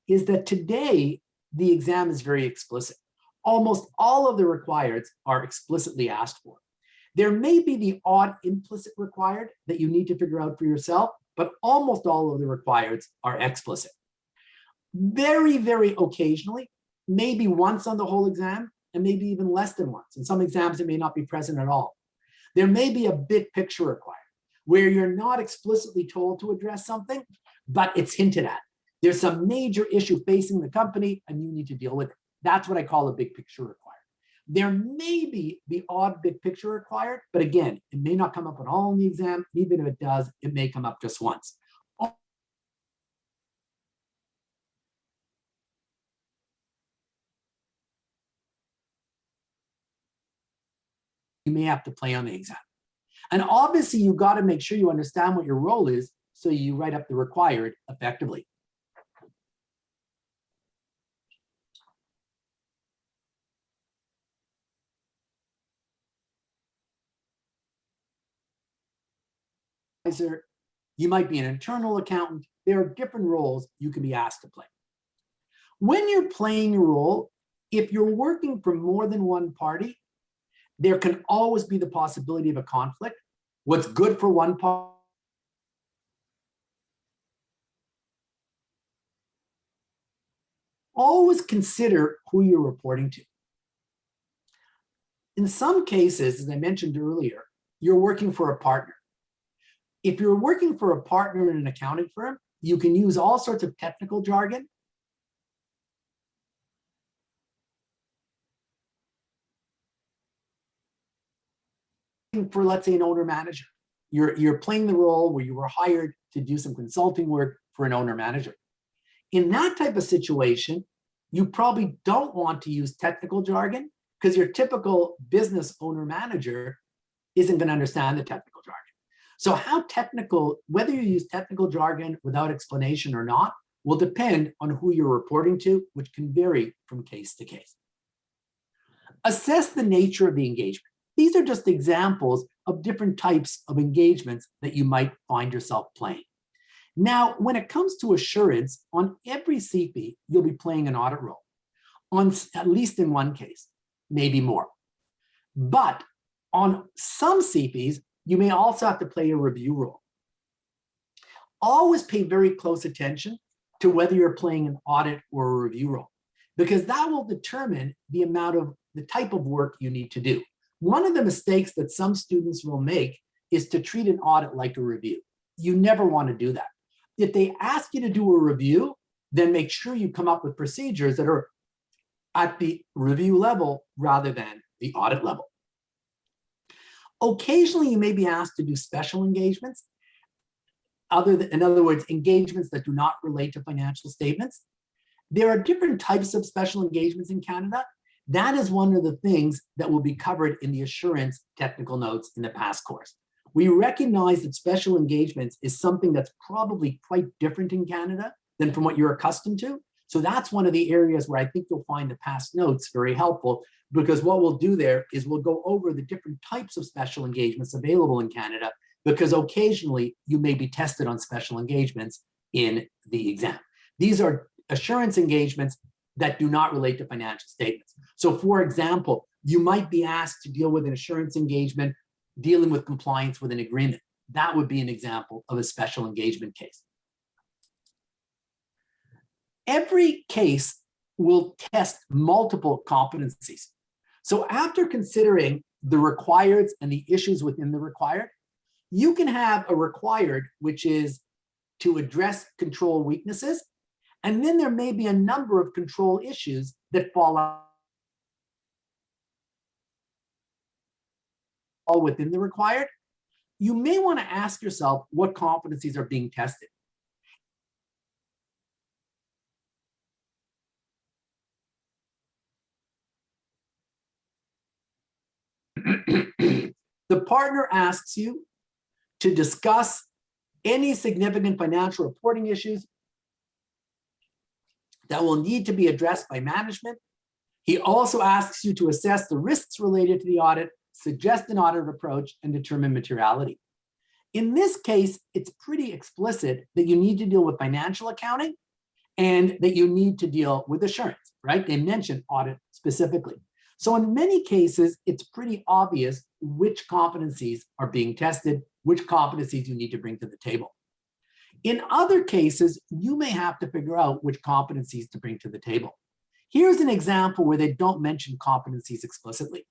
is that today, the exam is very explicit. Almost all of the requireds are explicitly asked for. There may be the odd implicit required that you need to figure out for yourself, but almost all of the requireds are explicit. Very, very occasionally, maybe once on the whole exam, and maybe even less than once. In some exams, it may not be present at all. There may be a big picture required, where you're not explicitly told to address something, but it's hinted at. There's some major issue facing the company and you need to deal with it. That's what I call a big picture required. There may be the odd big picture required, but again, it may not come up at all in the exam. Even if it does, it may come up just once. You may have to play on the exam. And obviously, you've got to make sure you understand what your role is so you write up the required effectively. You might be an internal accountant. There are different roles you can be asked to play. When you're playing a role, if you're working for more than one party, there can always be the possibility of a conflict. What's good for one party, always consider who you're reporting to. In some cases, as I mentioned earlier, you're working for a partner. If you're working for a partner in an accounting firm, you can use all sorts of technical jargon. For, let's say, an owner manager, you're playing the role where you were hired to do some consulting work for an owner manager. In that type of situation, you probably don't want to use technical jargon because your typical business owner manager isn't going to understand the technical jargon. So how technical, whether you use technical jargon without explanation or not, will depend on who you're reporting to, which can vary from case to case. Assess the nature of the engagement. These are just examples of different types of engagements that you might find yourself playing. Now, when it comes to assurance, on every CP, you'll be playing an audit role, on at least in one case, maybe more. But on some CPs, you may also have to play a review role. always pay very close attention to whether you're playing an audit or a review role, because that will determine the type of work you need to do. One of the mistakes that some students will make is to treat an audit like a review. You never want to do that. If they ask you to do a review, then make sure you come up with procedures that are at the review level rather than the audit level. Occasionally, you may be asked to do special engagements. In other words, engagements that do not relate to financial statements. There are different types of special engagements in Canada. That is one of the things that will be covered in the assurance technical notes in the past course. We recognize that special engagements is something that's probably quite different in Canada than from what you're accustomed to. So that's one of the areas where I think you'll find the past notes very helpful, because what we'll do there is we'll go over the different types of special engagements available in Canada, because occasionally you may be tested on special engagements in the exam. These are assurance engagements that do not relate to financial statements. So for example, you might be asked to deal with an assurance engagement dealing with compliance with an agreement. That would be an example of a special engagement case. Every case will test multiple competencies. So after considering the requireds and the issues within the required, you can have a required, which is to address control weaknesses. And then there may be a number of control issues that fall out all within the required. You may want to ask yourself what competencies are being tested. The partner asks you to discuss any significant financial reporting issues that will need to be addressed by management. He also asks you to assess the risks related to the audit, suggest an audit approach, and determine materiality. In this case, it's pretty explicit that you need to deal with financial accounting and that you need to deal with assurance, right? They mention audit specifically. So in many cases, it's pretty obvious which competencies are being tested, which competencies you need to bring to the table. In other cases, you may have to figure out which competencies to bring to the table. Here's an example where they don't mention competencies explicitly.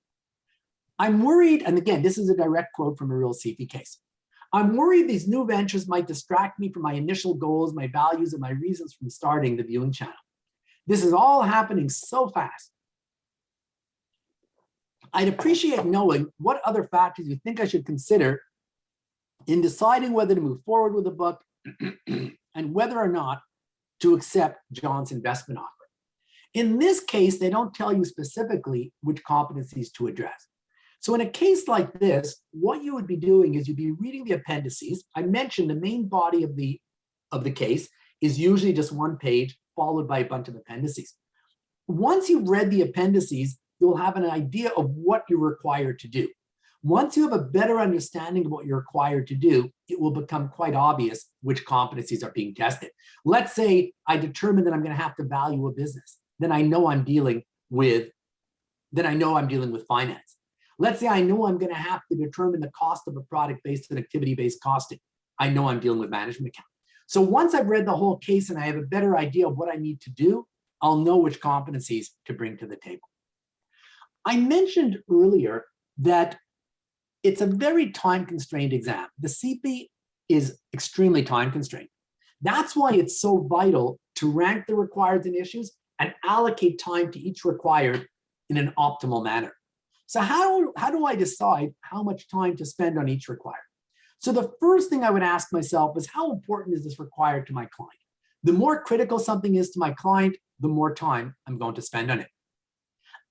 I'm worried, and again, this is a direct quote from a real CFE case. I'm worried these new ventures might distract me from my initial goals, my values, and my reasons from starting the viewing channel. This is all happening so fast. I'd appreciate knowing what other factors you think I should consider in deciding whether to move forward with the book and whether or not to accept John's investment offer. In this case, they don't tell you specifically which competencies to address. So in a case like this, what you would be doing is you'd be reading the appendices. I mentioned the main body of the case is usually just one page followed by a bunch of appendices. Once you've read the appendices, you'll have an idea of what you're required to do. Once you have a better understanding of what you're required to do, it will become quite obvious which competencies are being tested. Let's say I determine that I'm going to have to value a business. Then I know I'm dealing with finance. Let's say I know I'm going to have to determine the cost of a product based on activity-based costing. I know I'm dealing with management account. So once I've read the whole case and I have a better idea of what I need to do, I'll know which competencies to bring to the table. I mentioned earlier that it's a very time-constrained exam. The CP is extremely time-constrained. That's why it's so vital to rank the requireds and issues and allocate time to each required in an optimal manner. So how do I decide how much time to spend on each required? So the first thing I would ask myself is, how important is this required to my client? The more critical something is to my client, the more time I'm going to spend on it.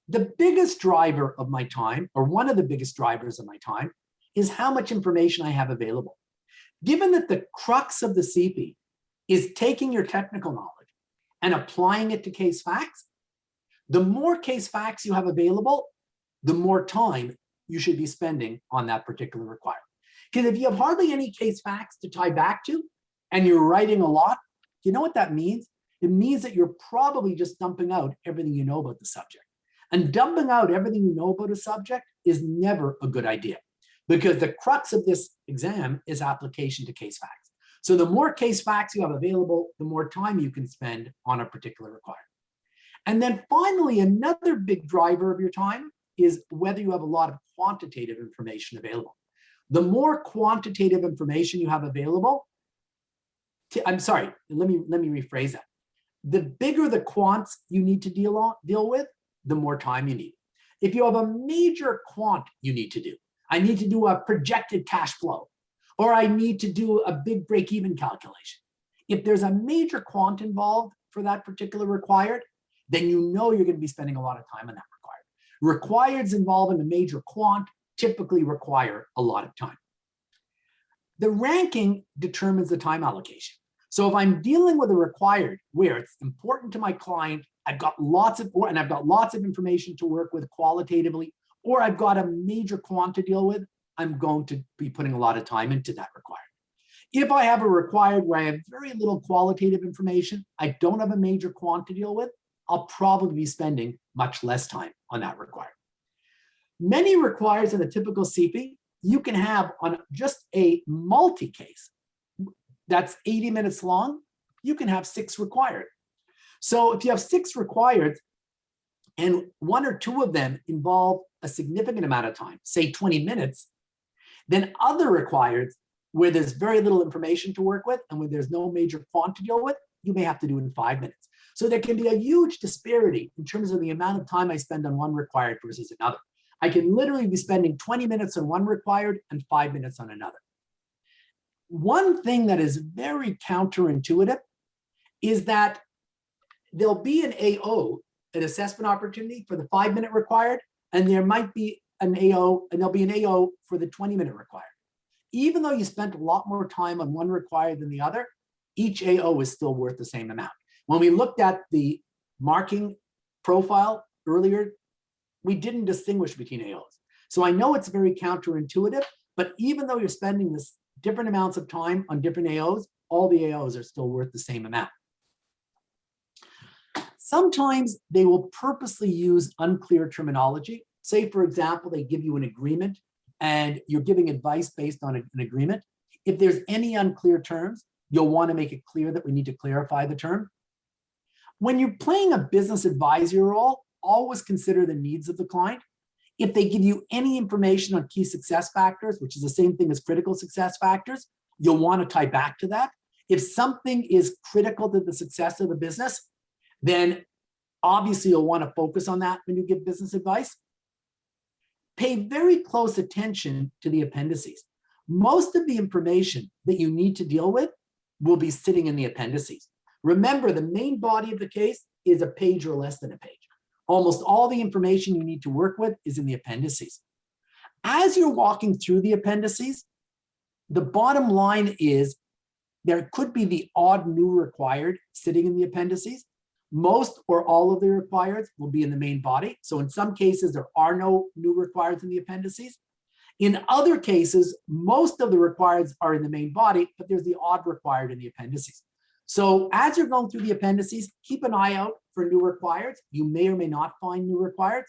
The biggest driver of my time, or one of the biggest drivers of my time, is how much information I have available. Given that the crux of the CP is taking your technical knowledge and applying it to case facts, the more case facts you have available, the more time you should be spending on that particular requirement. Because if you have hardly any case facts to tie back to, and you're writing a lot, you know what that means? It means that you're probably just dumping out everything you know about the subject. And dumping out everything you know about a subject is never a good idea, because the crux of this exam is application to case facts. So the more case facts you have available, the more time you can spend on a particular requirement. And then finally, another big driver of your time is whether you have a lot of quantitative information available. The more quantitative information you have available, I'm sorry, let me rephrase that. The bigger the quants you need to deal with, the more time you need. If you have a major quant you need to do, I need to do a projected cash flow, or I need to do a big break-even calculation. If there's a major quant involved for that particular required, then you know you're going to be spending a lot of time on that required. Requireds involving a major quant typically require a lot of time. The ranking determines the time allocation. So if I'm dealing with a required where it's important to my client, I've got lots of information to work with qualitatively, or I've got a major quant to deal with, I'm going to be putting a lot of time into that required. If I have a required where I have very little qualitative information, I don't have a major quant to deal with, I'll probably be spending much less time on that required. Many requireds in a typical CP, you can have on just a multi-case that's 80 minutes long, you can have 6 required. So if you have 6 required and 1 or 2 of them involve a significant amount of time, say 20 minutes, then other requireds where there's very little information to work with and where there's no major quant to deal with, you may have to do it in 5 minutes. So there can be a huge disparity in terms of the amount of time I spend on one required versus another. I can literally be spending 20 minutes on one required and 5 minutes on another. One thing that is very counterintuitive is that there'll be an AO, an assessment opportunity for the 5-minute required, and there might be an AO, and there'll be an AO for the 20-minute required. Even though you spent a lot more time on one required than the other, each AO is still worth the same amount. When we looked at the marking profile earlier, we didn't distinguish between AOs. So I know it's very counterintuitive, but even though you're spending this different amounts of time on different AOs, all the AOs are still worth the same amount. Sometimes they will purposely use unclear terminology. Say, for example, they give you an agreement and you're giving advice based on an agreement. If there's any unclear terms, you'll want to make it clear that we need to clarify the term. When you're playing a business advisory role, always consider the needs of the client. If they give you any information on key success factors, which is the same thing as critical success factors, you'll want to tie back to that. If something is critical to the success of the business, then obviously you'll want to focus on that when you give business advice. Pay very close attention to the appendices. Most of the information that you need to deal with will be sitting in the appendices. Remember, the main body of the case is a page or less than a page. Almost all the information you need to work with is in the appendices. As you're walking through the appendices, the bottom line is there could be the odd new required sitting in the appendices. Most or all of the requireds will be in the main body. So in some cases, there are no new requireds in the appendices. In other cases, most of the requireds are in the main body, but there's the odd required in the appendices. So as you're going through the appendices, keep an eye out for new requireds. You may or may not find new requireds.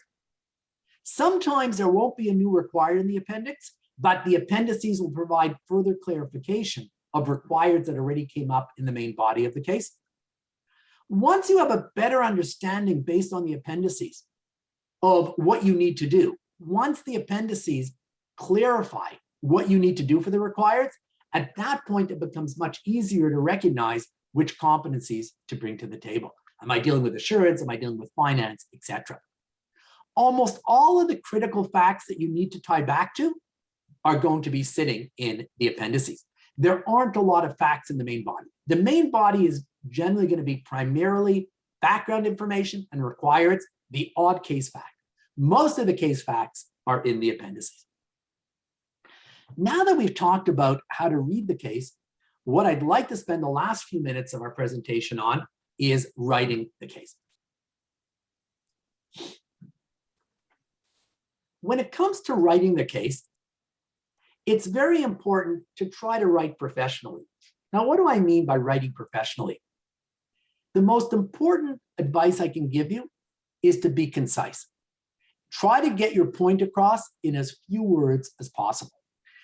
Sometimes there won't be a new required in the appendix, but the appendices will provide further clarification of requireds that already came up in the main body of the case. Once you have a better understanding based on the appendices of what you need to do, once the appendices clarify what you need to do for the requireds, at that point, it becomes much easier to recognize which competencies to bring to the table. Am I dealing with assurance? Am I dealing with finance, etc.? Almost all of the critical facts that you need to tie back to are going to be sitting in the appendices. There aren't a lot of facts in the main body. The main body is generally going to be primarily background information and requireds, the odd case fact. Most of the case facts are in the appendices. Now that we've talked about how to read the case, what I'd like to spend the last few minutes of our presentation on is writing the case. When it comes to writing the case, it's very important to try to write professionally. Now, what do I mean by writing professionally? The most important advice I can give you is to be concise. Try to get your point across in as few words as possible,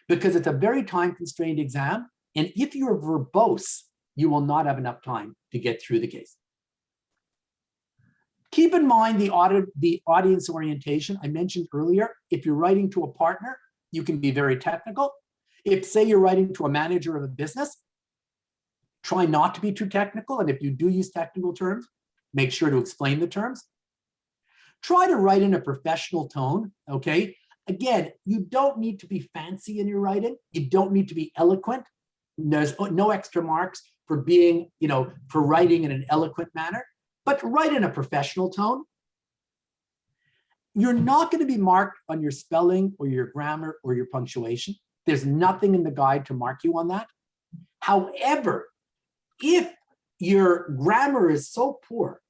because it's a very time-constrained exam And if you're verbose, you will not have enough time to get through the case. Keep in mind the audience orientation I mentioned earlier. If you're writing to a partner, you can be very technical. If, say, you're writing to a manager of a business, try not to be too technical. And if you do use technical terms, make sure to explain the terms. Try to write in a professional tone, okay? Again, you don't need to be fancy in your writing. You don't need to be eloquent. There's no extra marks for being, for writing in an eloquent manner, but write in a professional tone. You're not going to be marked on your spelling or your grammar or your punctuation. There's nothing in the guide to mark you on that. However, if your grammar is so poor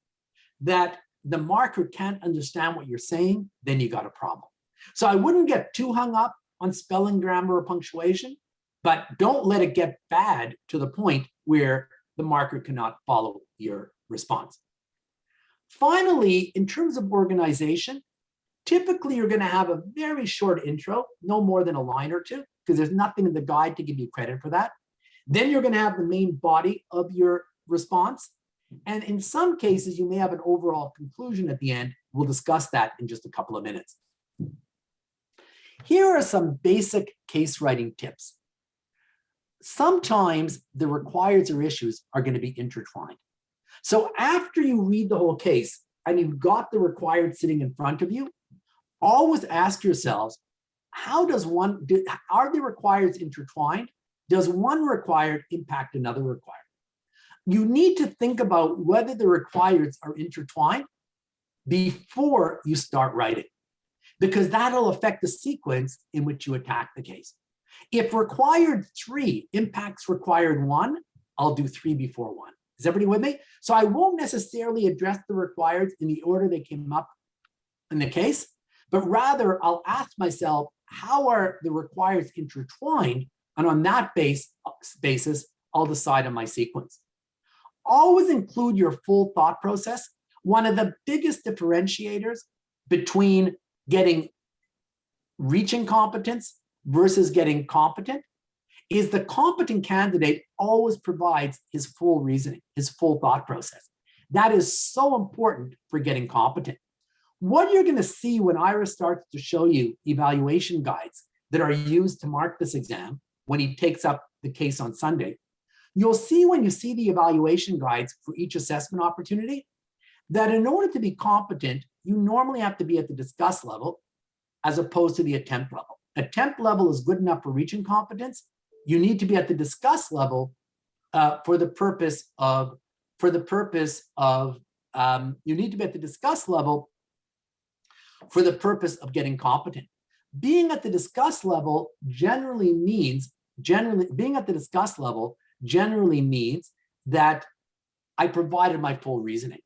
that the marker can't understand what you're saying, then you got a problem. So I wouldn't get too hung up on spelling, grammar, or punctuation, but don't let it get bad to the point where the marker cannot follow your response. Finally, in terms of organization, typically you're going to have a very short intro, no more than a line or two, because there's nothing in the guide to give you credit for that. Then you're going to have the main body of your response. And in some cases, you may have an overall conclusion at the end. We'll discuss that in just a couple of minutes. Here are some basic case writing tips. Sometimes the requireds or issues are going to be intertwined. So after you read the whole case and you've got the required sitting in front of you, always ask yourselves, are the requireds intertwined? Does one required impact another required? You need to think about whether the requireds are intertwined before you start writing, because that'll affect the sequence in which you attack the case. If required 3 impacts required 1, I'll do 3 before 1. Is everybody with me? So I won't necessarily address the requireds in the order they came up in the case, but rather I'll ask myself, how are the requireds intertwined? And on that basis, I'll decide on my sequence. Always include your full thought process. One of the biggest differentiators between reaching competence versus getting competent is the competent candidate always provides his full reasoning, his full thought process. That is so important for getting competent. What you're going to see when Ira starts to show you evaluation guides that are used to mark this exam, when he takes up the case on Sunday, you'll see when you see the evaluation guides for each assessment opportunity, that in order to be competent, you normally have to be at the discuss level as opposed to the attempt level. Attempt level is good enough for reaching competence. You need to be at the discuss level for the purpose of getting competent. Being at the discuss level generally means that I provided my full reasoning.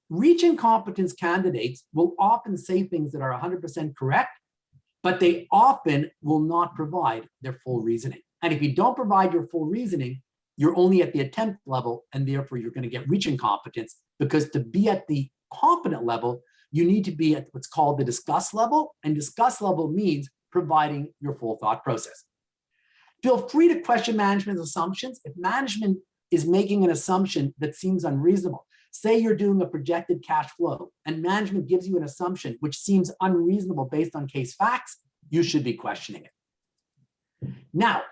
Reaching competence candidates will often say things that are 100% correct, but they often will not provide their full reasoning. And if you don't provide your full reasoning, you're only at the attempt level, and therefore you're going to get reaching competence, because to be at the competent level, you need to be at what's called the discuss level, and discuss level means providing your full thought process. Feel free to question management's assumptions. If management is making an assumption that seems unreasonable, say you're doing a projected cash flow and management gives you an assumption which seems unreasonable based on case facts, you should be questioning it. Now,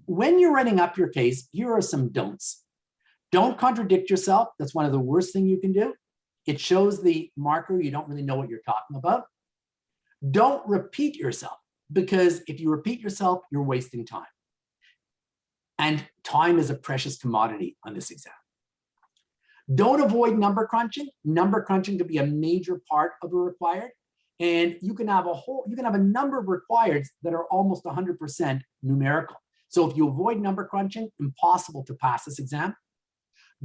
when you're writing up your case, here are some don'ts. Don't contradict yourself. That's one of the worst things you can do. It shows the marker you don't really know what you're talking about. Don't repeat yourself, because if you repeat yourself, you're wasting time. And time is a precious commodity on this exam. Don't avoid number crunching. Number crunching could be a major part of a required. And you can have a number of requireds that are almost 100% numerical. So if you avoid number crunching, impossible to pass this exam.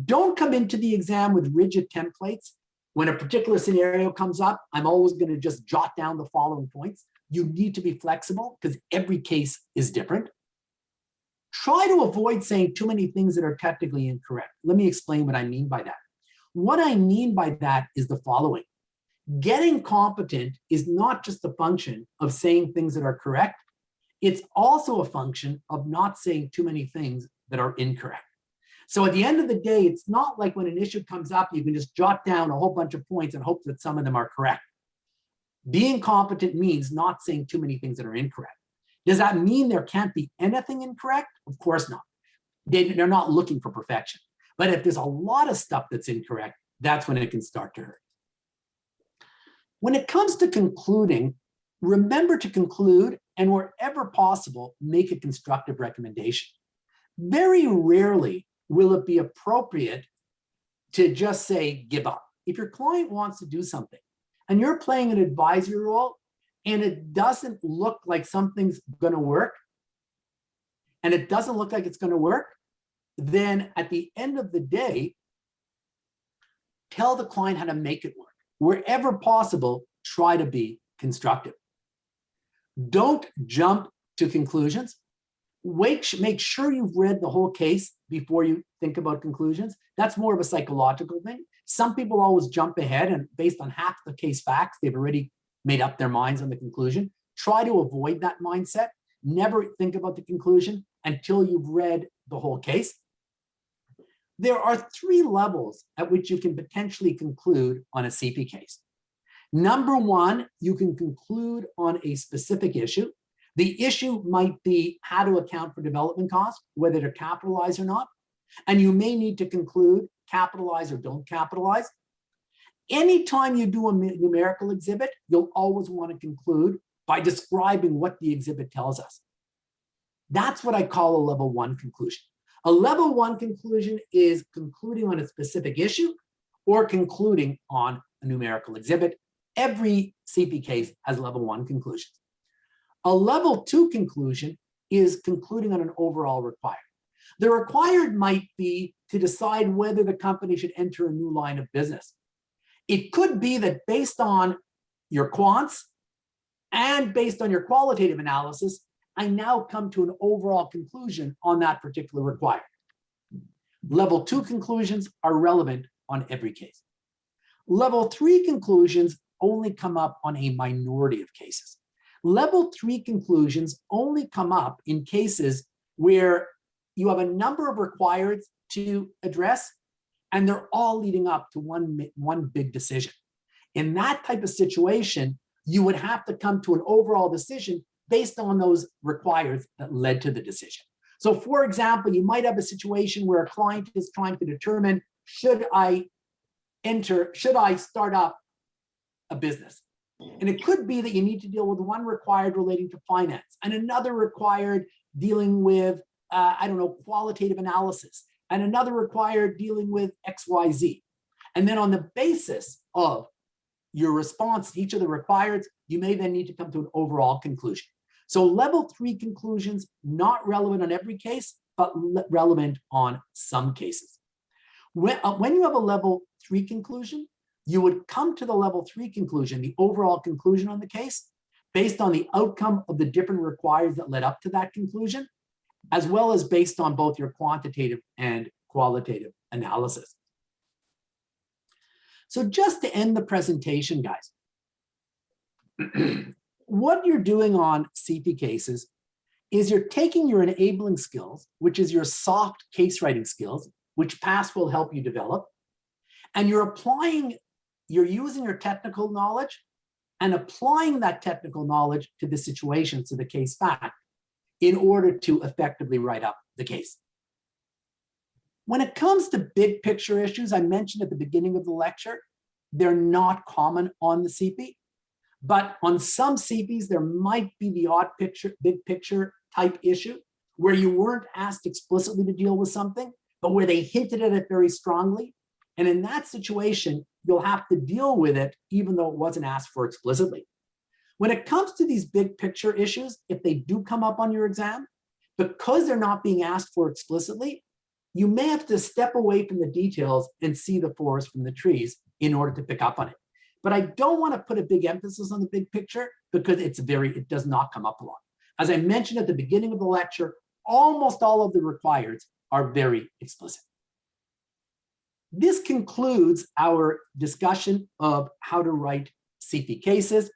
Don't come into the exam with rigid templates. When a particular scenario comes up, I'm always going to just jot down the following points. You need to be flexible because every case is different. Try to avoid saying too many things that are technically incorrect. Let me explain what I mean by that. What I mean by that is the following. Getting competent is not just a function of saying things that are correct. It's also a function of not saying too many things that are incorrect. So at the end of the day, it's not like when an issue comes up, you can just jot down a whole bunch of points and hope that some of them are correct. Being competent means not saying too many things that are incorrect. Does that mean there can't be anything incorrect? Of course not. They're not looking for perfection. But if there's a lot of stuff that's incorrect, that's when it can start to hurt. When it comes to concluding, remember to conclude and wherever possible, make a constructive recommendation. Very rarely will it be appropriate to just say, give up. If your client wants to do something and you're playing an advisory role and it doesn't look like something's going to work, and it doesn't look like it's going to work, then at the end of the day, tell the client how to make it work. Wherever possible, try to be constructive. Don't jump to conclusions. Make sure you've read the whole case before you think about conclusions. That's more of a psychological thing. Some people always jump ahead and based on half the case facts, they've already made up their minds on the conclusion. Try to avoid that mindset. Never think about the conclusion until you've read the whole case. There are 3 levels at which you can potentially conclude on a CP case. Number 1, you can conclude on a specific issue. The issue might be how to account for development costs, whether to capitalize or not. And you may need to conclude capitalize or don't capitalize. Anytime you do a numerical exhibit, you'll always want to conclude by describing what the exhibit tells us. That's what I call a level 1 conclusion. A level 1 conclusion is concluding on a specific issue or concluding on a numerical exhibit. Every CP case has level 1 conclusions. A level 2 conclusion is concluding on an overall required. The required might be to decide whether the company should enter a new line of business. It could be that based on your quants and based on your qualitative analysis, I now come to an overall conclusion on that particular required. Level 2 conclusions are relevant on every case. Level 3 conclusions only come up on a minority of cases. Level 3 conclusions only come up in cases where you have a number of requireds to address and they're all leading up to one big decision. In that type of situation, you would have to come to an overall decision based on those requireds that led to the decision. So for example, you might have a situation where a client is trying to determine, should I start up a business? And it could be that you need to deal with one required relating to finance and another required dealing with, qualitative analysis, and another required dealing with XYZ. And then on the basis of your response to each of the requireds, you may then need to come to an overall conclusion. So level 3 conclusions, not relevant on every case, but relevant on some cases. When you have a level 3 conclusion, you would come to the level 3 conclusion, the overall conclusion on the case, based on the outcome of the different requireds that led up to that conclusion, as well as based on both your quantitative and qualitative analysis. So just to end the presentation, guys, what you're doing on CP cases is you're taking your enabling skills, which is your soft case writing skills, which PASS will help you develop, and you're using your technical knowledge and applying that technical knowledge to the situation, to the case fact, in order to effectively write up the case. When it comes to big picture issues, I mentioned at the beginning of the lecture, they're not common on the CP, but on some CPs, there might be the odd big picture type issue where you weren't asked explicitly to deal with something, but where they hinted at it very strongly. And in that situation, you'll have to deal with it even though it wasn't asked for explicitly. When it comes to these big picture issues, if they do come up on your exam, because they're not being asked for explicitly, you may have to step away from the details and see the forest from the trees in order to pick up on it. But I don't want to put a big emphasis on the big picture because it does not come up a lot. As I mentioned at the beginning of the lecture, almost all of the requireds are very explicit. This concludes our discussion of how to write CP cases.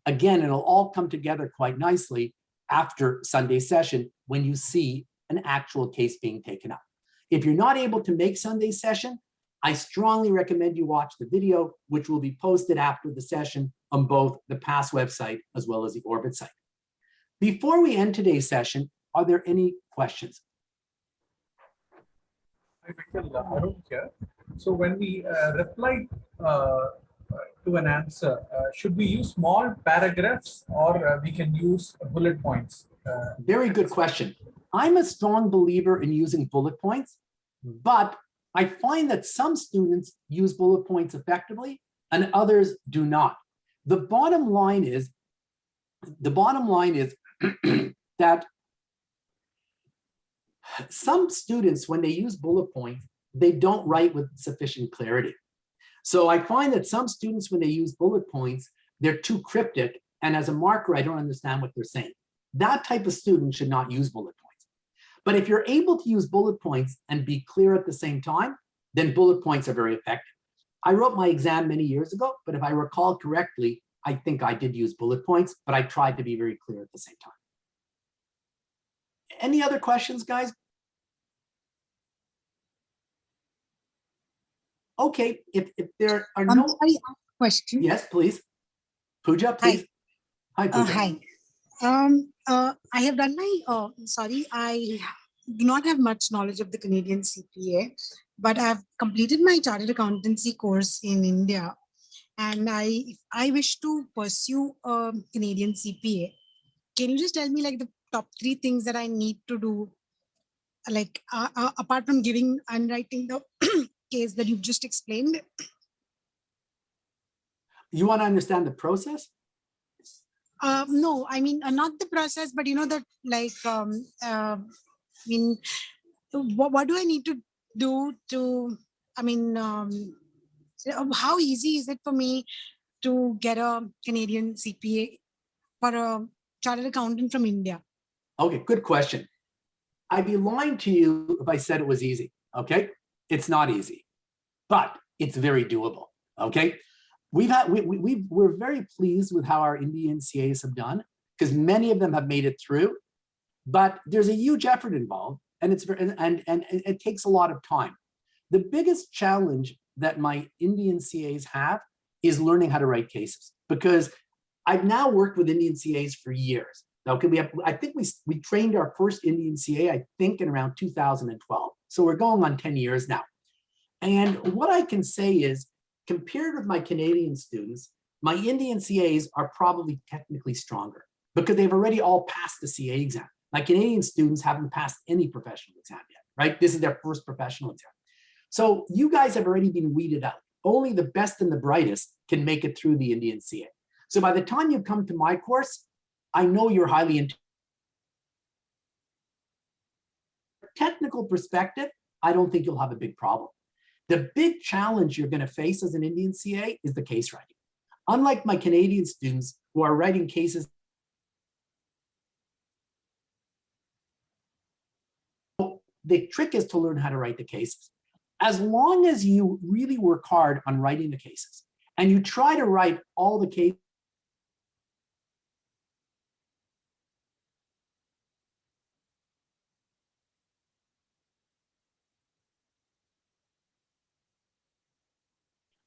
Again, it'll all come together quite nicely after Sunday session when you see an actual case being taken up. If you're not able to make Sunday session, I strongly recommend you watch the video, which will be posted after the session on both the PASS website as well as the Orbit site. Before we end today's session, are there any questions? Arun here. So when we reply to an answer, should we use small paragraphs or we can use bullet points? Very good question. I'm a strong believer in using bullet points, but I find that some students use bullet points effectively and others do not. The bottom line is that some students, when they use bullet points, they don't write with sufficient clarity. So I find that some students, when they use bullet points, they're too cryptic, and as a marker, I don't understand what they're saying. That type of student should not use bullet points. But if you're able to use bullet points and be clear at the same time, then bullet points are very effective. I wrote my exam many years ago, but if I recall correctly, I think I did use bullet points, but I tried to be very clear at the same time. Any other questions, guys? Okay, if there are no— sorry, I have a question. Yes, please. Pooja, please. Hi, Pooja. Hi. I have done my, sorry, I do not have much knowledge of the Canadian CPA, but I've completed my chartered accountancy course in India. And if I wish to pursue a Canadian CPA, can you just tell me like the top 3 things that I need to do, like apart from giving and writing the case that you've just explained? You want to understand the process? No, I mean, not the process, but you know that like, I mean, what do I need to do to, I mean, how easy is it for me to get a Canadian CPA for a chartered accountant from India? Okay, good question. I'd be lying to you if I said it was easy, okay? It's not easy, but it's very doable, okay? We're very pleased with how our Indian CAs have done, because many of them have made it through, but there's a huge effort involved, and it takes a lot of time. The biggest challenge that my Indian CAs have is learning how to write cases, because I've now worked with Indian CAs for years. Okay, I think we trained our first Indian CA, I think, in around 2012. So we're going on 10 years now. And what I can say is, compared with my Canadian students, my Indian CAs are probably technically stronger because they've already all passed the CA exam. My Canadian students haven't passed any professional exam yet, right? This is their first professional exam. So you guys have already been weeded out. Only the best and the brightest can make it through the Indian CA. So by the time you come to my course, I know you're highly into technical perspective. I don't think you'll have a big problem. The big challenge you're going to face as an Indian CA is the case writing. Unlike my Canadian students who are writing cases, the trick is to learn how to write the cases. As long as you really work hard on writing the cases and you try to write all the cases,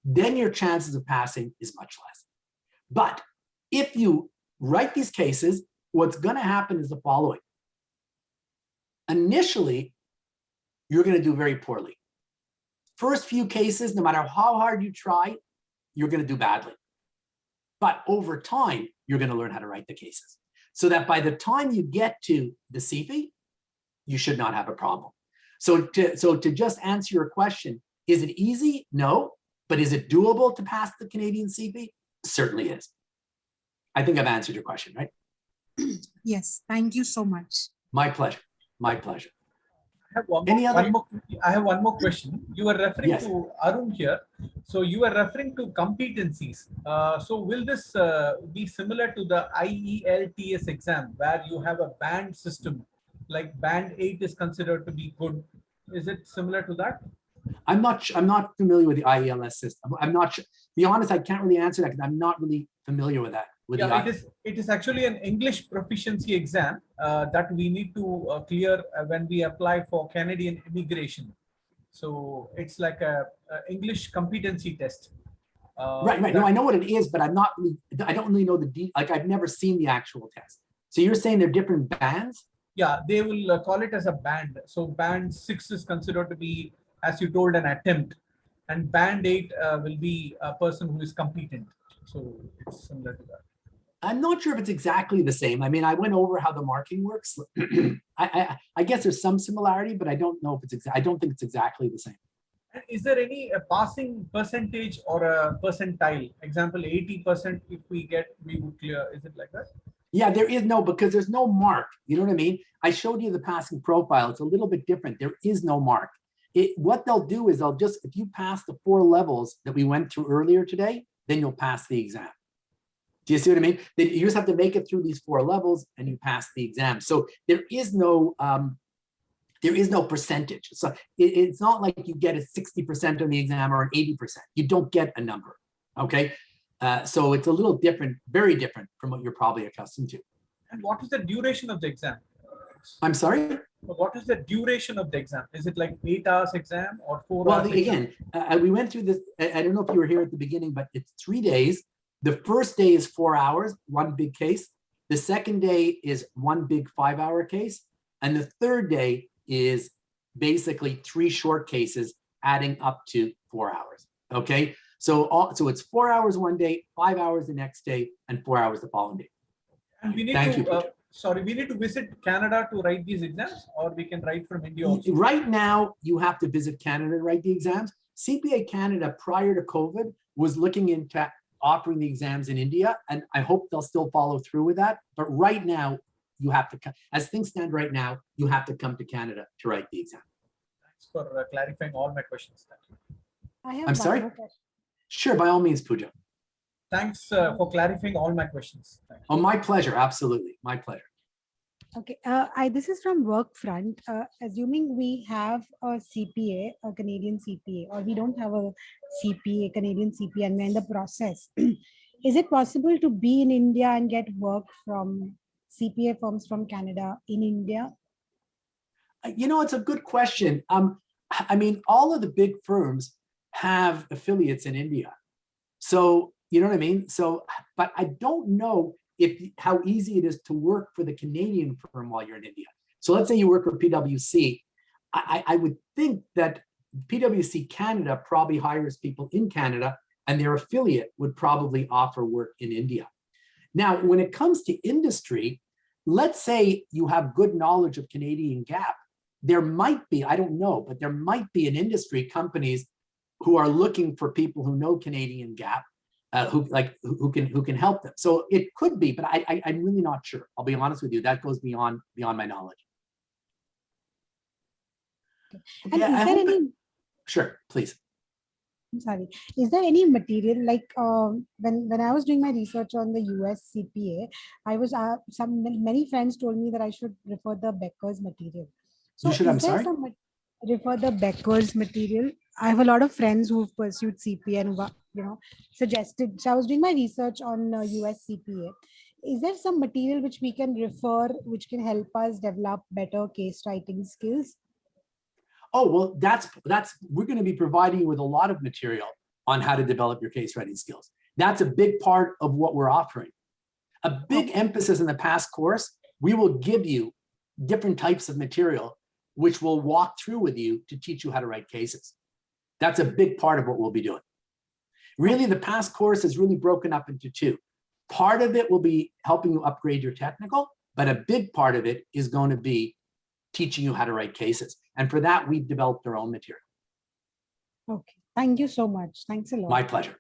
then your chances of passing is much less. But if you write these cases, what's going to happen is the following. Initially, you're going to do very poorly. First few cases, no matter how hard you try, you're going to do badly. But over time, you're going to learn how to write the cases so that by the time you get to the CFE, you should not have a problem. So to just answer your question, is it easy? No. But is it doable to pass the Canadian CFE? Certainly is. I think I've answered your question, right? Yes, thank you so much. My pleasure. My pleasure. I have one more question. You are referring to Arun here. So you are referring to competencies. So will this be similar to the IELTS exam where you have a band system, like band 8 is considered to be good? Is it similar to that? I'm not familiar with the IELTS system. I'm not sure. To be honest, I can't really answer that because I'm not really familiar with that. with Yeah, the it is actually an English proficiency exam that we need to clear when we apply for Canadian immigration. So it's like a English competency test. right. No, I know what it is, but I don't really know like I've never seen the actual test. So you're saying they're different bands? Yeah, they will call it as a band. So band 6 is considered to be, as you told, an attempt, and band 8 will be a person who is competent. So it's similar to that. I'm not sure if it's exactly the same. I mean, I went over how the marking works. I guess there's some similarity, but I don't know if it's I don't think it's exactly the same. And is there any passing percentage or a percentile? Example, 80% if we get, we would clear. Is it like that? Yeah, there is no, because there's no mark. You know what I mean? I showed you the passing profile. It's a little bit different. There is no mark. What they'll do is they'll just, if you pass the 4 levels that we went through earlier today, then you'll pass the exam. Do you see what I mean? You just have to make it through these 4 levels and you pass the exam. So there is no percentage. So it's not like you get a 60% on the exam or an 80%. You don't get a number, okay? So it's a little different, very different from what you're probably accustomed to. And what is the duration of the exam? I'm sorry? What is the duration of the exam? Is it like 8 hours exam or 4 well, hours? Again, we went through this. I don't know if you were here at the beginning, but it's 3 days. The first day is 4 hours, 1 big case. The second day is 1 big 5-hour case. And the third day is basically 3 short cases adding up to 4 hours, okay? So it's 4 hours one day, 5 hours the next day, and 4 hours the following day. And we need we need to visit Canada to write these exams, or we can write from India also? Right now, you have to visit Canada to write the exams. CPA Canada, prior to COVID, was looking into offering the exams in India, and I hope they'll still follow through with that. But right now, you have to, as things stand right now, you have to come to Canada to write the exam. Thanks for clarifying all my questions. I'm sorry? Sure, by all means, Pooja. Thanks for clarifying all my questions. Oh, my pleasure. Absolutely. My pleasure. Okay, this is from Workfront. Assuming we have a CPA, a Canadian CPA, or we don't have a CPA, Canadian CPA, and we're in the process, is it possible to be in India and get work from CPA firms from Canada in India? You know, it's a good question. I mean, all of the big firms have affiliates in India. So, you know what I mean? So, but I don't know how easy it is to work for the Canadian firm while you're in India. So let's say you work for PwC. I would think that PwC Canada probably hires people in Canada, and their affiliate would probably offer work in India. Now, when it comes to industry, let's say you have good knowledge of Canadian GAAP. There might be, I don't know, but there might be in industry companies who are looking for people who know Canadian GAAP, who can help them. So it could be, but I'm really not sure. I'll be honest with you. That goes beyond my knowledge. And is there any? Sure, please. I'm sorry. Is there any material like when I was doing my research on the US CPA, I was many friends told me that I should refer the Becker's material. So I'm sorry. Refer the Becker's material. I have a lot of friends who've pursued CPA and suggested. So I was doing my research on US CPA. Is there some material which we can refer, which can help us develop better case writing skills? Oh, well, we're going to be providing you with a lot of material on how to develop your case writing skills. That's a big part of what we're offering. A big emphasis in the past course, we will give you different types of material which we'll walk through with you to teach you how to write cases. That's a big part of what we'll be doing. Really, the past course is really broken up into 2. Part of it will be helping you upgrade your technical, but a big part of it is going to be teaching you how to write cases. And for that, we've developed our own material. Okay, thank you so much. Thanks a lot. My pleasure.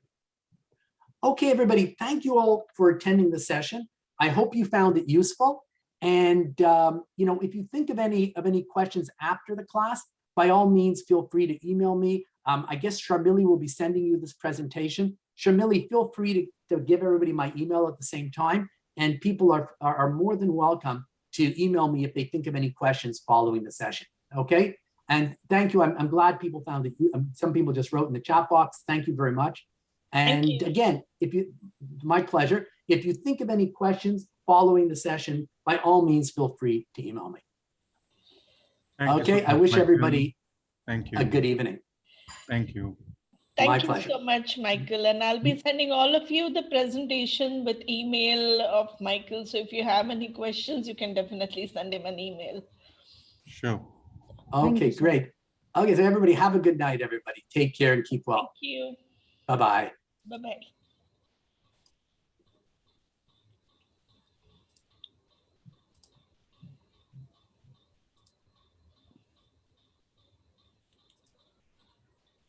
Okay, everybody, thank you all for attending the session. I hope you found it useful. And if you think of any questions after the class, by all means, feel free to email me. I guess Sharmili will be sending you this presentation. Sharmili, feel free to give everybody my email at the same time. And people are more than welcome to email me if they think of any questions following the session. Okay. And thank you. I'm glad people found it. Some people just wrote in the chat box. Thank you very much. And again, my pleasure. If you think of any questions following the session, by all means, feel free to email me. Thank you Okay, so I much, wish Michael. everybody Thank you. a good evening. Thank you. My Thank you pleasure. so much, Michael. And I'll be sending all of you the presentation with email of Michael. So if you have any questions, you can definitely send him an email. Sure. Okay, great. Okay, so everybody have a good night, everybody. Take care and keep well. Thank you. Bye-bye. Bye-bye.